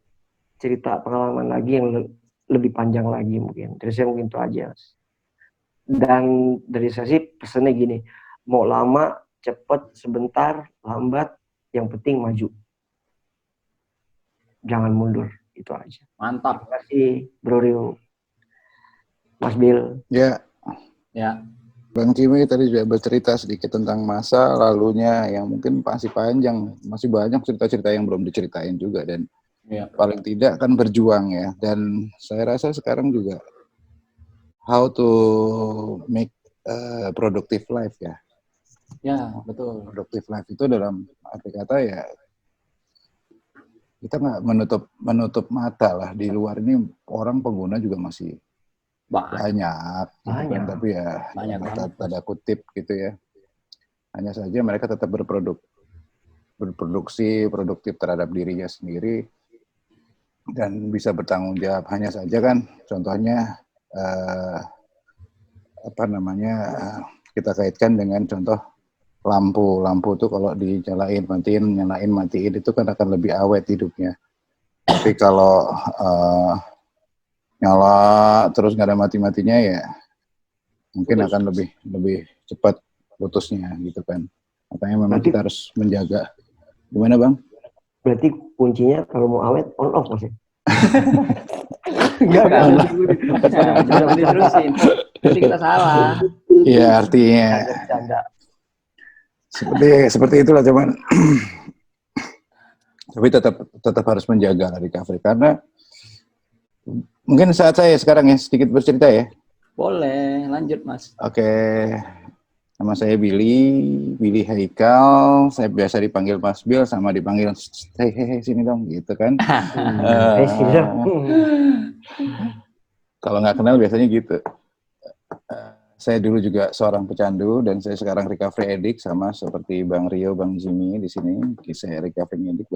cerita pengalaman lagi yang lebih panjang lagi mungkin. Dari saya mungkin itu aja. Dan dari saya sih pesannya gini, mau lama, cepat, sebentar, lambat, yang penting maju. Jangan mundur, itu aja. Mantap. Terima kasih Bro Rio. Mas Bill. Ya. Ya. Bang Jimmy tadi juga bercerita sedikit tentang masa lalunya yang mungkin masih panjang, masih banyak cerita-cerita yang belum diceritain juga, dan paling tidak kan berjuang ya. Dan saya rasa sekarang juga how to make productive life ya. Ya, betul. Productive life itu dalam arti kata ya kita nggak menutup mata lah, di luar ini orang pengguna juga masih banyak gitu kan, tapi ya tanda kutip gitu ya. Hanya saja mereka tetap berproduksi, produktif terhadap dirinya sendiri dan bisa bertanggung jawab. Hanya saja kan contohnya kita kaitkan dengan contoh lampu tuh kalau dinyalain matiin itu kan akan lebih awet hidupnya. Tapi kalau nyala terus nggak ada mati-matinya ya mungkin akan lebih cepat putusnya gitu kan. Makanya memang kita harus menjaga. Gimana Bang? Berarti kuncinya kalau mau awet on off Mas ya? Enggak jangan diterusin. Nanti kita salah. Iya, artinya seperti itulah, cuman tapi tetap harus menjaga recovery, karena mungkin saat saya sekarang ya sedikit bercerita ya. Boleh, lanjut Mas. Oke. Nama saya Billy Haikal. Saya biasa dipanggil Mas Bill sama dipanggil hey sini dong gitu kan. Kalau nggak kenal biasanya gitu. Saya dulu juga seorang pecandu dan saya sekarang recovery addict sama seperti Bang Rio, Bang Jimmy di sini. Saya recovery addict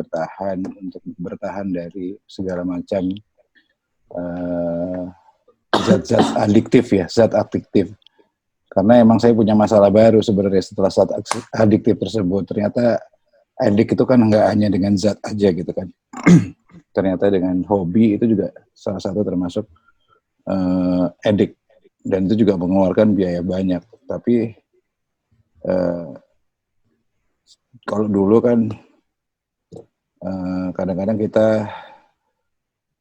bertahan dari segala macam zat adiktif ya, zat adiktif. Karena emang saya punya masalah baru sebenarnya setelah zat adiktif tersebut. Ternyata addict itu kan nggak hanya dengan zat aja gitu kan. Ternyata dengan hobi itu juga salah satu termasuk addict. Dan itu juga mengeluarkan biaya banyak. Tapi kalau dulu kan kadang-kadang kita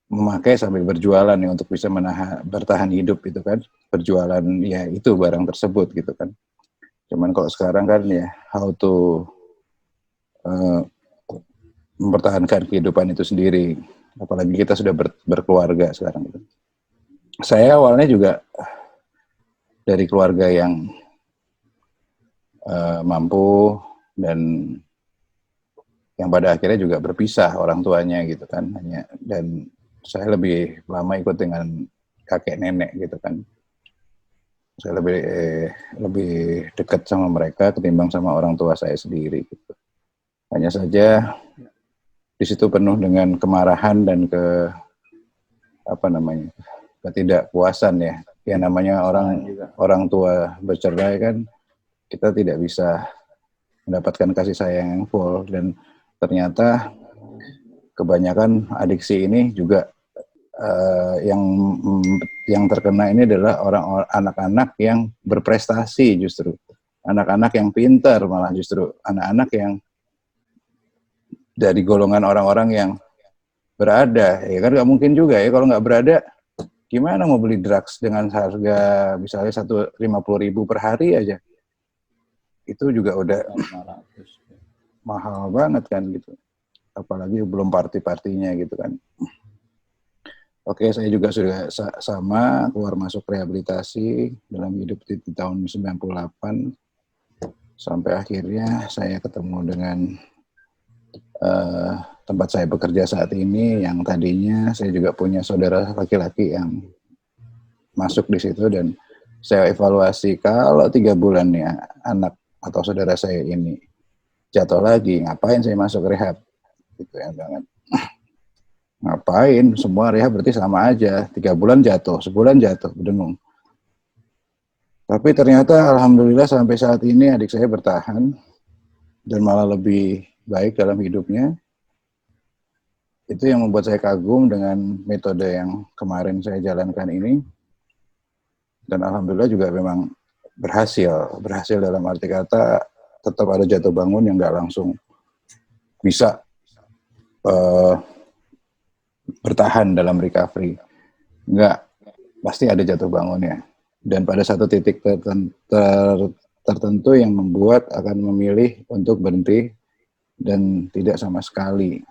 memakai sambil berjualan ya untuk bisa bertahan hidup itu kan, berjualan ya itu barang tersebut gitu kan. Cuman kalau sekarang kan ya how to mempertahankan kehidupan itu sendiri, apalagi kita sudah berkeluarga sekarang. Saya awalnya juga dari keluarga yang mampu dan yang pada akhirnya juga berpisah orang tuanya gitu kan, dan saya lebih lama ikut dengan kakek nenek gitu kan. Saya lebih dekat sama mereka ketimbang sama orang tua saya sendiri gitu. Hanya saja di situ penuh dengan kemarahan dan ketidakpuasan ya. ya namanya orang tua bercerai kan, kita tidak bisa mendapatkan kasih sayang yang full, dan ternyata kebanyakan adiksi ini juga yang terkena ini adalah anak-anak yang berprestasi, justru anak-anak yang pintar, malah justru anak-anak yang dari golongan orang-orang yang berada, ya kan nggak mungkin juga ya kalau nggak berada, gimana mau beli drugs dengan harga misalnya 150.000 per hari aja, itu juga udah mahal banget kan gitu, apalagi belum party-partinya gitu kan. Oke, saya juga sudah sama keluar masuk rehabilitasi dalam hidup di tahun 98 sampai akhirnya saya ketemu dengan tempat saya bekerja saat ini, yang tadinya saya juga punya saudara laki-laki yang masuk di situ, dan saya evaluasi kalau 3 bulan ya anak atau saudara saya ini jatuh lagi, ngapain saya masuk rehab gitu ya, jangan ngapain, semua rehab berarti sama aja, 3 bulan jatuh, sebulan jatuh, berdengung. Tapi ternyata alhamdulillah sampai saat ini adik saya bertahan dan malah lebih baik dalam hidupnya. Itu yang membuat saya kagum dengan metode yang kemarin saya jalankan ini. Dan alhamdulillah juga memang berhasil dalam arti kata tetap ada jatuh bangun yang nggak langsung bisa bertahan dalam recovery. Enggak, pasti ada jatuh bangunnya. Dan pada satu titik tertentu yang membuat akan memilih untuk berhenti dan tidak sama sekali.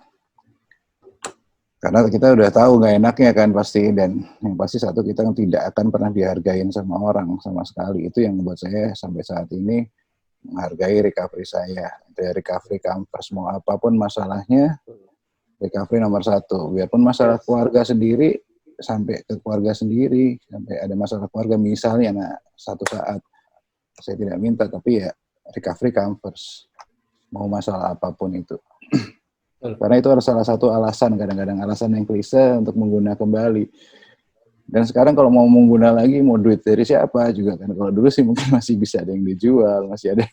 Karena kita udah tahu nggak enaknya kan pasti, dan yang pasti satu, kita tidak akan pernah dihargain sama orang sama sekali. Itu yang membuat saya sampai saat ini menghargai recovery saya. Dari recovery campers, mau apapun masalahnya, recovery nomor 1. Biarpun masalah keluarga sendiri, sampai ke keluarga sendiri, sampai ada masalah keluarga misalnya, nah satu saat saya tidak minta, tapi ya recovery campers, mau masalah apapun itu. Karena itu adalah salah satu alasan, kadang-kadang alasan yang klise untuk mengguna kembali. Dan sekarang kalau mau mengguna lagi, mau duit dari siapa juga kan. Kalau dulu sih mungkin masih bisa ada yang dijual, masih ada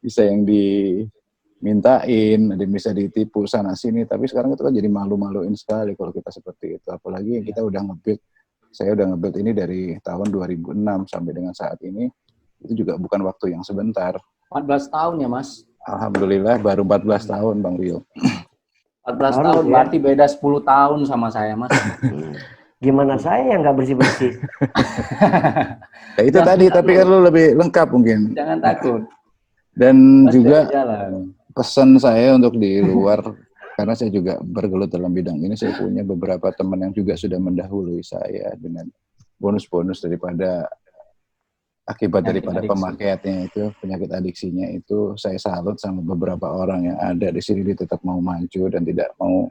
bisa yang dimintain, ada yang bisa ditipu sana sini. Tapi sekarang itu kan jadi malu-maluin sekali kalau kita seperti itu. Apalagi yang kita udah nge-build, saya udah nge-build ini dari tahun 2006 sampai dengan saat ini, itu juga bukan waktu yang sebentar. 14 tahun ya, Mas? Alhamdulillah baru 14 tahun, Bang Rio. 14 tahun, berarti beda 10 tahun sama saya, Mas. Gimana saya yang nggak bersih-bersih? Ya itu tadi, tapi kan lu lebih lengkap mungkin. Jangan takut. Dan Mas juga jalan. pesan saya untuk di luar, karena saya juga bergelut dalam bidang ini, saya punya beberapa teman yang juga sudah mendahului saya dengan bonus-bonus daripada akibat daripada pemakaiannya itu, penyakit adiksinya itu. Saya salut sama beberapa orang yang ada di sini, dia tetap mau maju dan tidak mau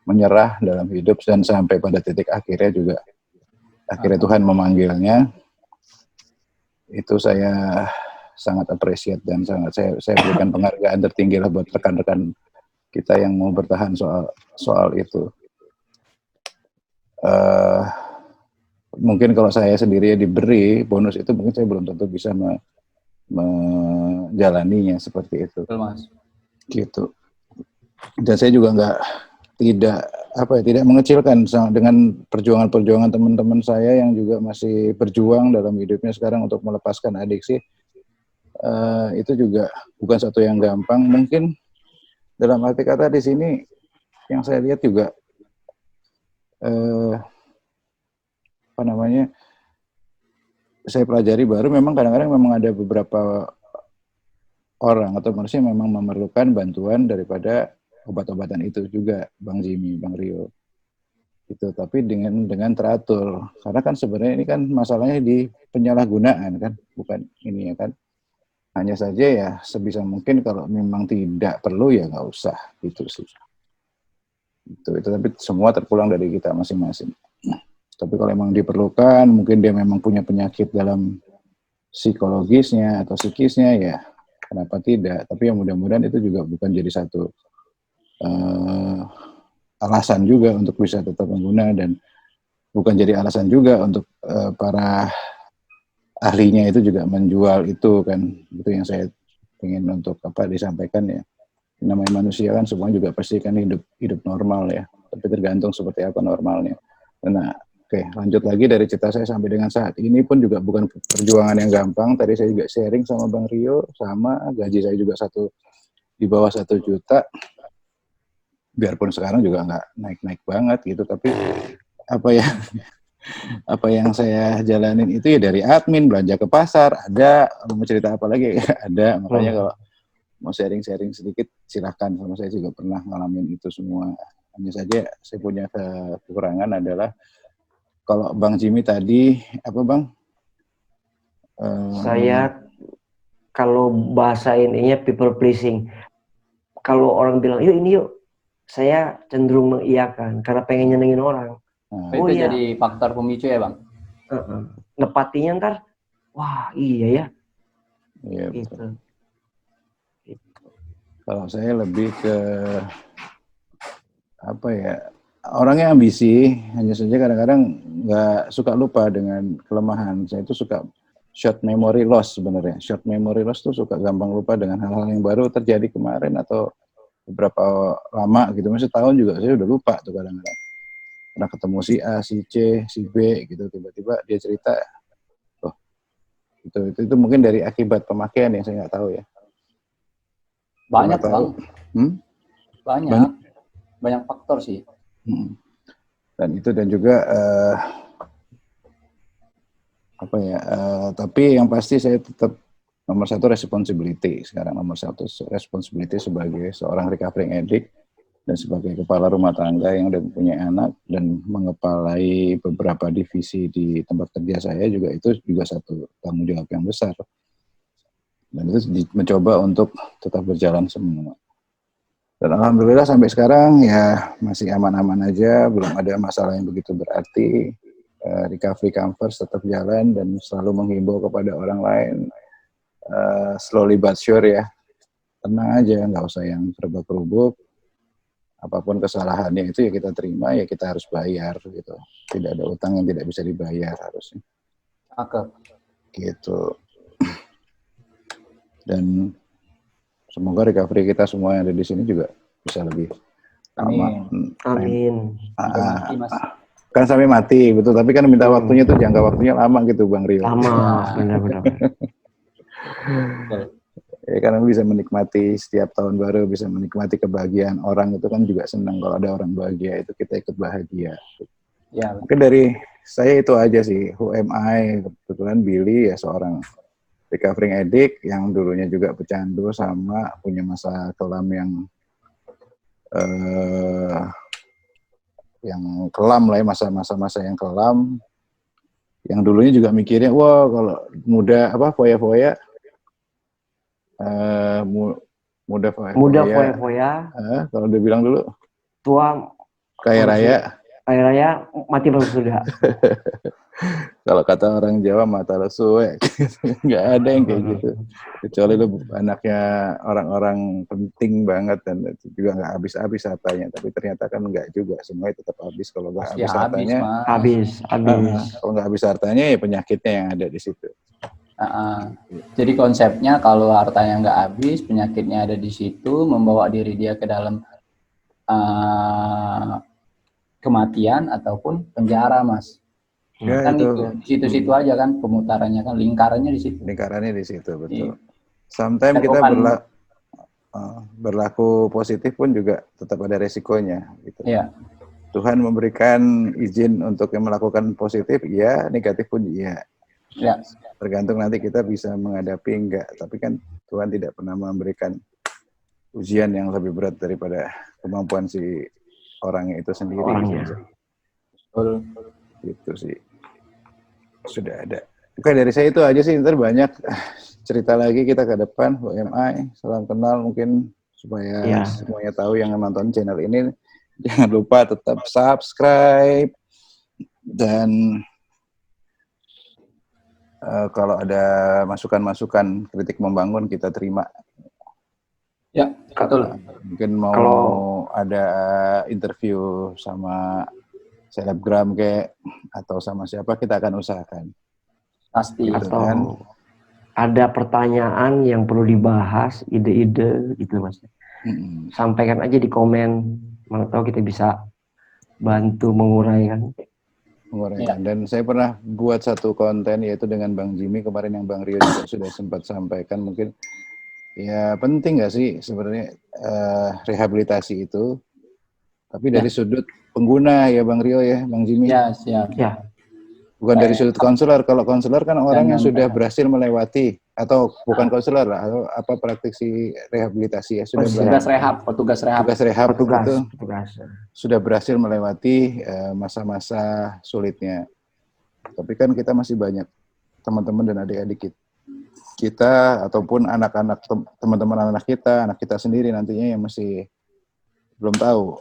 menyerah dalam hidup, dan sampai pada titik akhirnya juga akhirnya Tuhan memanggilnya. Itu saya sangat appreciate dan sangat saya berikan penghargaan tertinggi lah buat rekan-rekan kita yang mau bertahan soal itu. Mungkin kalau saya sendiri diberi bonus itu, mungkin saya belum tentu bisa menjalaninya seperti itu. Betul, Mas. Gitu. Dan saya juga tidak mengecilkan dengan perjuangan-perjuangan teman-teman saya yang juga masih berjuang dalam hidupnya sekarang untuk melepaskan adiksi. Itu juga bukan satu yang gampang. Mungkin dalam arti kata di sini yang saya lihat juga saya pelajari baru, memang kadang-kadang memang ada beberapa orang atau manusia memang memerlukan bantuan daripada obat-obatan itu juga, Bang Jimmy, Bang Rio. Itu, tapi dengan teratur. Karena kan sebenarnya ini kan masalahnya di penyalahgunaan kan, bukan ini ya kan. Hanya saja ya sebisa mungkin kalau memang tidak perlu ya nggak usah, gitu sih. Itu tapi semua terpulang dari kita masing-masing. Tapi kalau memang diperlukan, mungkin dia memang punya penyakit dalam psikologisnya atau psikisnya, ya kenapa tidak. Tapi yang mudah-mudahan itu juga bukan jadi satu alasan juga untuk bisa tetap mengguna. Dan bukan jadi alasan juga untuk para ahlinya itu juga menjual itu kan. Itu yang saya ingin untuk disampaikan ya. Namanya manusia kan semua juga pasti kan hidup normal ya, tapi tergantung seperti apa normalnya. Nah, oke, lanjut lagi dari cerita saya sampai dengan saat ini pun juga bukan perjuangan yang gampang. Tadi saya juga sharing sama Bang Rio, sama gaji saya juga di bawah 1 juta. Biarpun sekarang juga nggak naik-naik banget gitu, tapi apa yang saya jalanin itu ya dari admin, belanja ke pasar, ada, mau cerita apa lagi ada. Makanya kalau mau sharing-sharing sedikit silahkan, sama saya juga pernah ngalamin itu semua. Hanya saja saya punya kekurangan adalah kalau Bang Jimmy tadi Bang? Saya kalau bahasa ininya people pleasing. Kalau orang bilang yuk ini yuk, saya cenderung mengiyakan karena pengen nyenengin orang. Itu jadi faktor pemicu ya Bang? Nepatinya ntar, wah iya ya. Iya gitu. Betul. Kalau saya lebih ke orangnya ambisi, hanya saja kadang-kadang nggak suka lupa dengan kelemahan. Saya itu suka short memory loss sebenarnya. Short memory loss tuh suka gampang lupa dengan hal-hal yang baru terjadi kemarin atau beberapa lama gitu. Masih tahun juga saya udah lupa tuh kadang-kadang. Pernah ketemu si A, si C, si B gitu, tiba-tiba dia cerita, itu mungkin dari akibat pemakaian yang saya nggak tahu ya. Banyak Bang. Banyak faktor sih. Dan juga tapi yang pasti saya tetap nomor satu responsibility. Sekarang nomor satu responsibility sebagai seorang recovering addict dan sebagai kepala rumah tangga yang udah punya anak dan mengepalai beberapa divisi di tempat kerja saya juga, itu juga satu tanggung jawab yang besar. Dan itu mencoba untuk tetap berjalan semua. Dan alhamdulillah sampai sekarang ya masih aman-aman aja, belum ada masalah yang begitu berarti. Recovery Campers tetap jalan dan selalu menghimbau kepada orang lain, slowly but sure ya, tenang aja, nggak usah yang kerubuk-kerubuk. Apapun kesalahannya itu ya kita terima, ya kita harus bayar gitu. Tidak ada utang yang tidak bisa dibayar harusnya. Gitu. Dan semoga recovery kita semua yang ada di sini juga bisa lebih lama. Amin. Kan sampai mati, betul. Tapi kan minta waktunya tuh jangka waktunya lama gitu, Bang Rio. Lama, benar-benar. Ya, karena bisa menikmati setiap tahun baru, bisa menikmati kebahagiaan orang, itu kan juga senang kalau ada orang bahagia, itu kita ikut bahagia. Ya, mungkin dari saya itu aja sih. Who am I? Kebetulan Billy ya seorang recovering addict yang dulunya juga pecandu sama punya masa kelam yang kelam lah ya, masa-masa yang kelam, yang dulunya juga mikirnya wah kalau muda foya-foya, muda foya-foya, kalau dia bilang dulu tua kaya raya mati masuk surga. Kalau kata orang Jawa mata lesu, nggak ada yang kayak gitu. Kecuali lu anaknya orang-orang penting banget dan juga nggak habis-habis hartanya. Tapi ternyata kan nggak juga, semuanya tetap habis. Kalau nggak habis hartanya, habis. Kalau nggak habis hartanya ya penyakitnya yang ada di situ. Jadi konsepnya kalau hartanya nggak habis, penyakitnya ada di situ, membawa diri dia ke dalam kematian ataupun penjara, Mas. Ya, Kan itu di situ-situ aja kan pemutarannya, kan lingkarannya di situ. Lingkarannya di situ, betul. Sometimes kita berlaku positif pun juga tetap ada resikonya gitu. Iya. Tuhan memberikan izin untuk yang melakukan positif, iya, negatif pun iya. Ya. Tergantung nanti kita bisa menghadapi enggak. Tapi kan Tuhan tidak pernah memberikan ujian yang lebih berat daripada kemampuan si orangnya itu sendiri. Betul. Gitu sih. Sudah ada. Oke, dari saya itu aja sih. Ntar banyak cerita lagi kita ke depan. UMI, salam kenal mungkin supaya semuanya tahu yang nonton channel ini. Jangan lupa tetap subscribe. Dan kalau ada masukan-masukan kritik membangun kita terima. Ya, betul. Mungkin mau ada interview sama selebgram kayak atau sama siapa kita akan usahakan. Pasti. Gitu Atau kan. ada pertanyaan yang perlu dibahas, ide-ide gitu Mas. Sampaikan aja di komen, mana tahu kita bisa bantu menguraikan. Menguraikan. Dan saya pernah buat satu konten yaitu dengan Bang Jimmy kemarin yang Bang Rio juga sudah sempat sampaikan, mungkin ya penting nggak sih sebenarnya rehabilitasi itu, tapi dari sudut pengguna ya Bang Rio ya Bang Jimmy. Ya, siap. Ya, Bukan dari sudut konselor. Kalau konselor kan orang yang sudah berhasil melewati, atau bukan konselor lah, atau apa praktisi rehabilitasi ya, sudah petugas rehab, tugas rehab itu petugas. sudah berhasil melewati masa-masa sulitnya. Tapi kan kita masih banyak teman-teman dan adik-adik kita ataupun anak-anak teman-teman anak kita sendiri nantinya yang masih belum tahu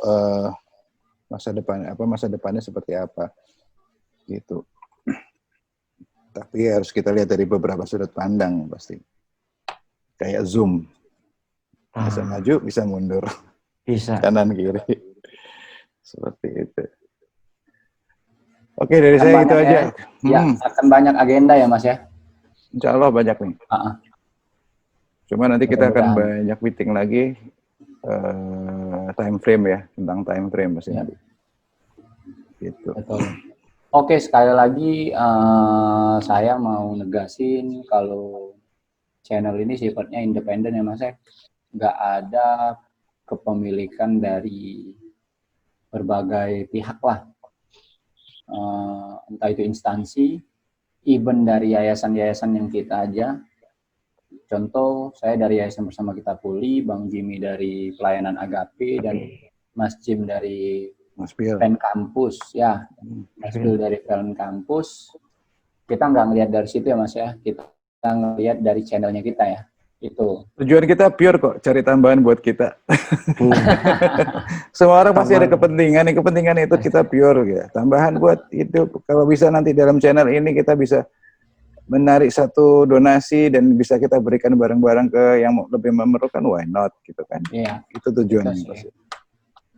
masa depannya seperti apa gitu. Tapi harus kita lihat dari beberapa sudut pandang pasti. Kayak Zoom. Bisa maju, bisa mundur. Bisa. Kanan kiri. Seperti itu. Oke, dari saya itu aja. Ya, akan banyak agenda ya Mas ya. Insya Allah banyak nih. Cuma nanti kita akan banyak meeting lagi time frame ya, tentang time frame pasti nanti. Gitu. Betul. Oke, sekali lagi saya mau negasin kalau channel ini sifatnya independen ya Mas ya. Nggak ada kepemilikan dari berbagai pihak lah. Entah itu instansi, even dari yayasan-yayasan yang kita aja. Contoh, saya dari Yayasan Bersama Kita Pulih, Bang Jimmy dari Pelayanan Agape, dan Mas Jim dari Pen Kampus, ya. Mas Jim dari Pen Kampus. Kita nggak ngelihat dari situ ya Mas ya, kita ngelihat dari channelnya kita ya. Itu. Tujuan kita pure kok, cari tambahan buat kita. Semua orang pasti ada kepentingan, kepentingan itu kita pure ya. Tambahan buat hidup. Kalau bisa nanti dalam channel ini kita bisa menarik satu donasi dan bisa kita berikan barang-barang ke yang lebih memerlukan, why not gitu kan. Iya. Itu tujuannya pasti.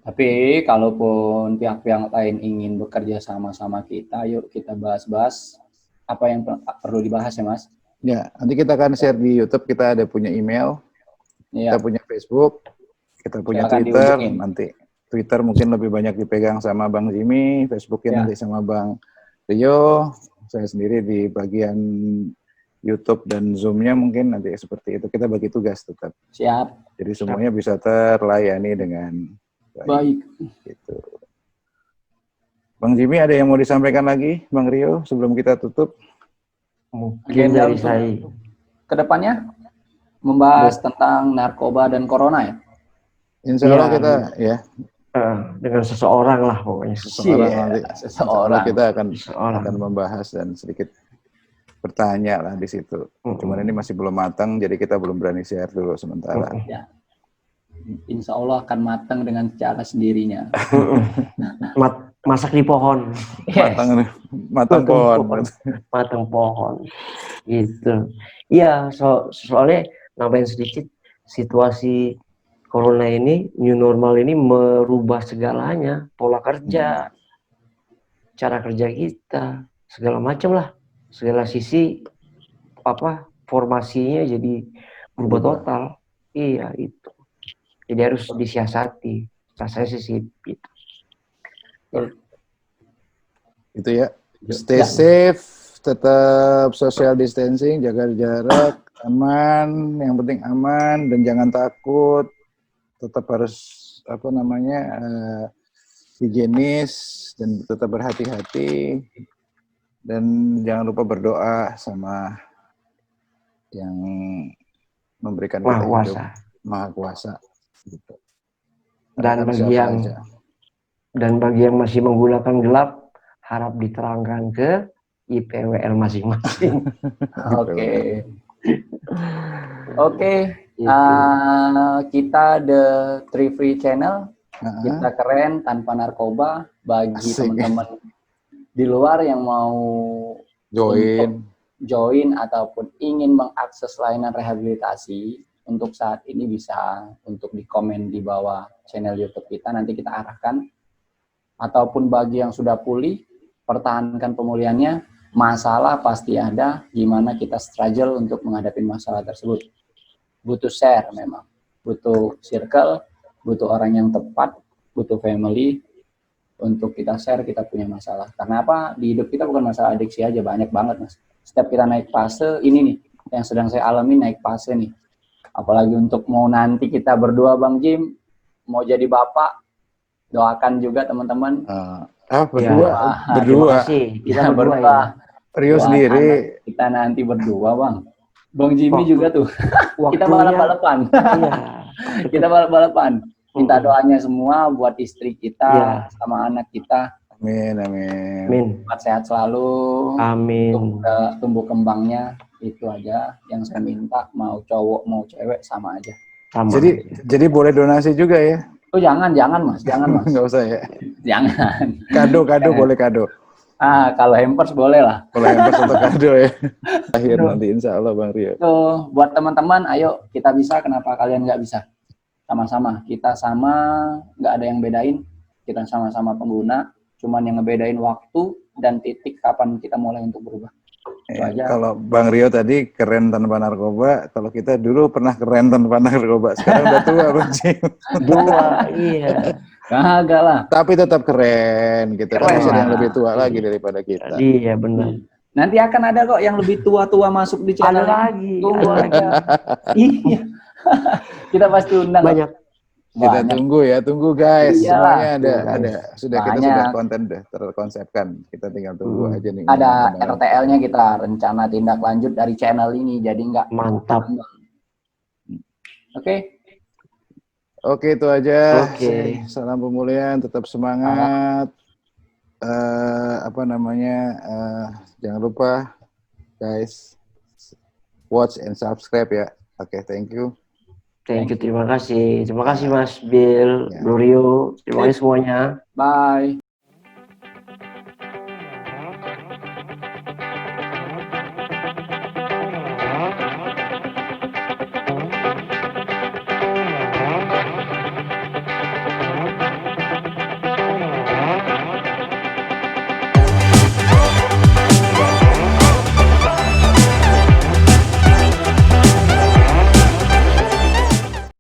Tapi kalaupun pihak-pihak lain ingin bekerja sama-sama kita, yuk kita bahas-bahas apa yang perlu dibahas ya Mas. Ya, nanti kita akan share di YouTube, kita ada punya email, kita punya Facebook, kita punya Twitter, nanti Twitter mungkin lebih banyak dipegang sama Bang Jimmy, Facebooknya nanti sama Bang Rio, saya sendiri di bagian YouTube dan Zoom-nya mungkin nanti seperti itu, kita bagi tugas tetap. Siap. Jadi semuanya bisa terlayani dengan baik. Gitu. Bang Jimmy ada yang mau disampaikan lagi, Bang Rio, sebelum kita tutup? Mungkin dari saya kedepannya membahas tentang narkoba dan corona ya. Insya Allah kita ya dengan seseorang lah pokoknya. Seseorang kita akan membahas dan sedikit bertanya lah di situ. Cuman ini masih belum matang, jadi kita belum berani share dulu sementara. Ya. Insya Allah akan matang dengan cara sendirinya. Masak di pohon. Matang pohon. Matang pohon. Gitu. Iya, soalnya nambahin sedikit, situasi corona ini, new normal ini merubah segalanya, pola kerja, cara kerja kita, segala macam lah, segala sisi formasinya jadi berubah total. Iya itu. Jadi harus disiasati. Rasanya sih gitu. Itu ya. Stay safe, tetap social distancing, jaga jarak, aman, yang penting aman dan jangan takut. Tetap harus higienis dan tetap berhati-hati dan jangan lupa berdoa sama yang memberikan kita hidup, Maha Kuasa gitu. Dan bagi yang masih menggunakan gelap, harap diterangkan ke IPWL masing-masing. Oke. Kita The Three Free Channel, kita keren tanpa narkoba. Bagi teman-teman di luar yang mau join ataupun ingin mengakses layanan rehabilitasi, untuk saat ini bisa untuk di komen di bawah channel YouTube kita, nanti kita arahkan. ataupun bagi yang sudah pulih, pertahankan pemulihannya. Masalah pasti ada, gimana kita struggle untuk menghadapi masalah tersebut. Butuh share memang, butuh circle, butuh orang yang tepat, butuh family untuk kita share kita punya masalah. Karena apa? Di hidup kita bukan masalah adiksi aja, banyak banget Mas. Setiap kita naik fase, ini nih yang sedang saya alami, naik fase nih. Apalagi untuk mau nanti kita berdua Bang Jim, mau jadi bapak, doakan juga teman-teman. Berdua, Terima berdua. kasih. Kita Ya, berdua ya. berdua. Rio Doakan sendiri. kita nanti berdua Bang. Bang Jimmy Waktu- juga tuh. Kita Waktunya, balap-balapan. iya. Kita balap-balapan. Minta doanya semua buat istri kita, Iya. sama anak kita. Amin, amin. Amin. Sehat selalu. Amin. Tumbuh kembangnya. Itu aja yang saya minta. Mau cowok, mau cewek, sama aja. Sama. Jadi boleh donasi juga ya? Oh jangan Mas. Nggak usah ya. Jangan. Kado boleh kado. Kalau hampers boleh lah. Kalau hampers atau kado ya. Akhir nanti insya Allah Bang Rio. Tuh, buat teman-teman, ayo kita bisa, kenapa kalian nggak bisa? Sama-sama, kita sama, nggak ada yang bedain. Kita sama-sama pengguna, cuman yang ngebedain waktu dan titik kapan kita mulai untuk berubah. Itu aja. Kalau Bang Rio tadi keren tanpa narkoba, kalau kita dulu pernah keren tanpa narkoba, sekarang udah tua Bang Jim. Dua, iya. Kagak lah. Tapi tetap keren gitu. Keren Masih ada yang lah. lebih tua lagi daripada kita. Iya, benar. Nanti akan ada kok yang lebih tua-tua masuk di Ada channel ini. lagi. Tunggu Ada lagi. aja. Iya. Kita pasti undang. Banyak. Kita tunggu ya, tunggu guys. Iyalah. Semuanya ada. Kita Banyak. sudah konten deh terkonsepkan. Kita tinggal tunggu aja nih. Ada undang-undang. RTL-nya kita, rencana tindak lanjut dari channel ini, jadi nggak. Mantap. Oke. Oke, itu aja. Oke. Salam pemulihan, tetap semangat. Jangan lupa guys, watch and subscribe ya. Oke, thank you. Thank you, terima kasih. Terima kasih Mas Bill, Ya. Bro Rio. Terima kasih semuanya. Bye.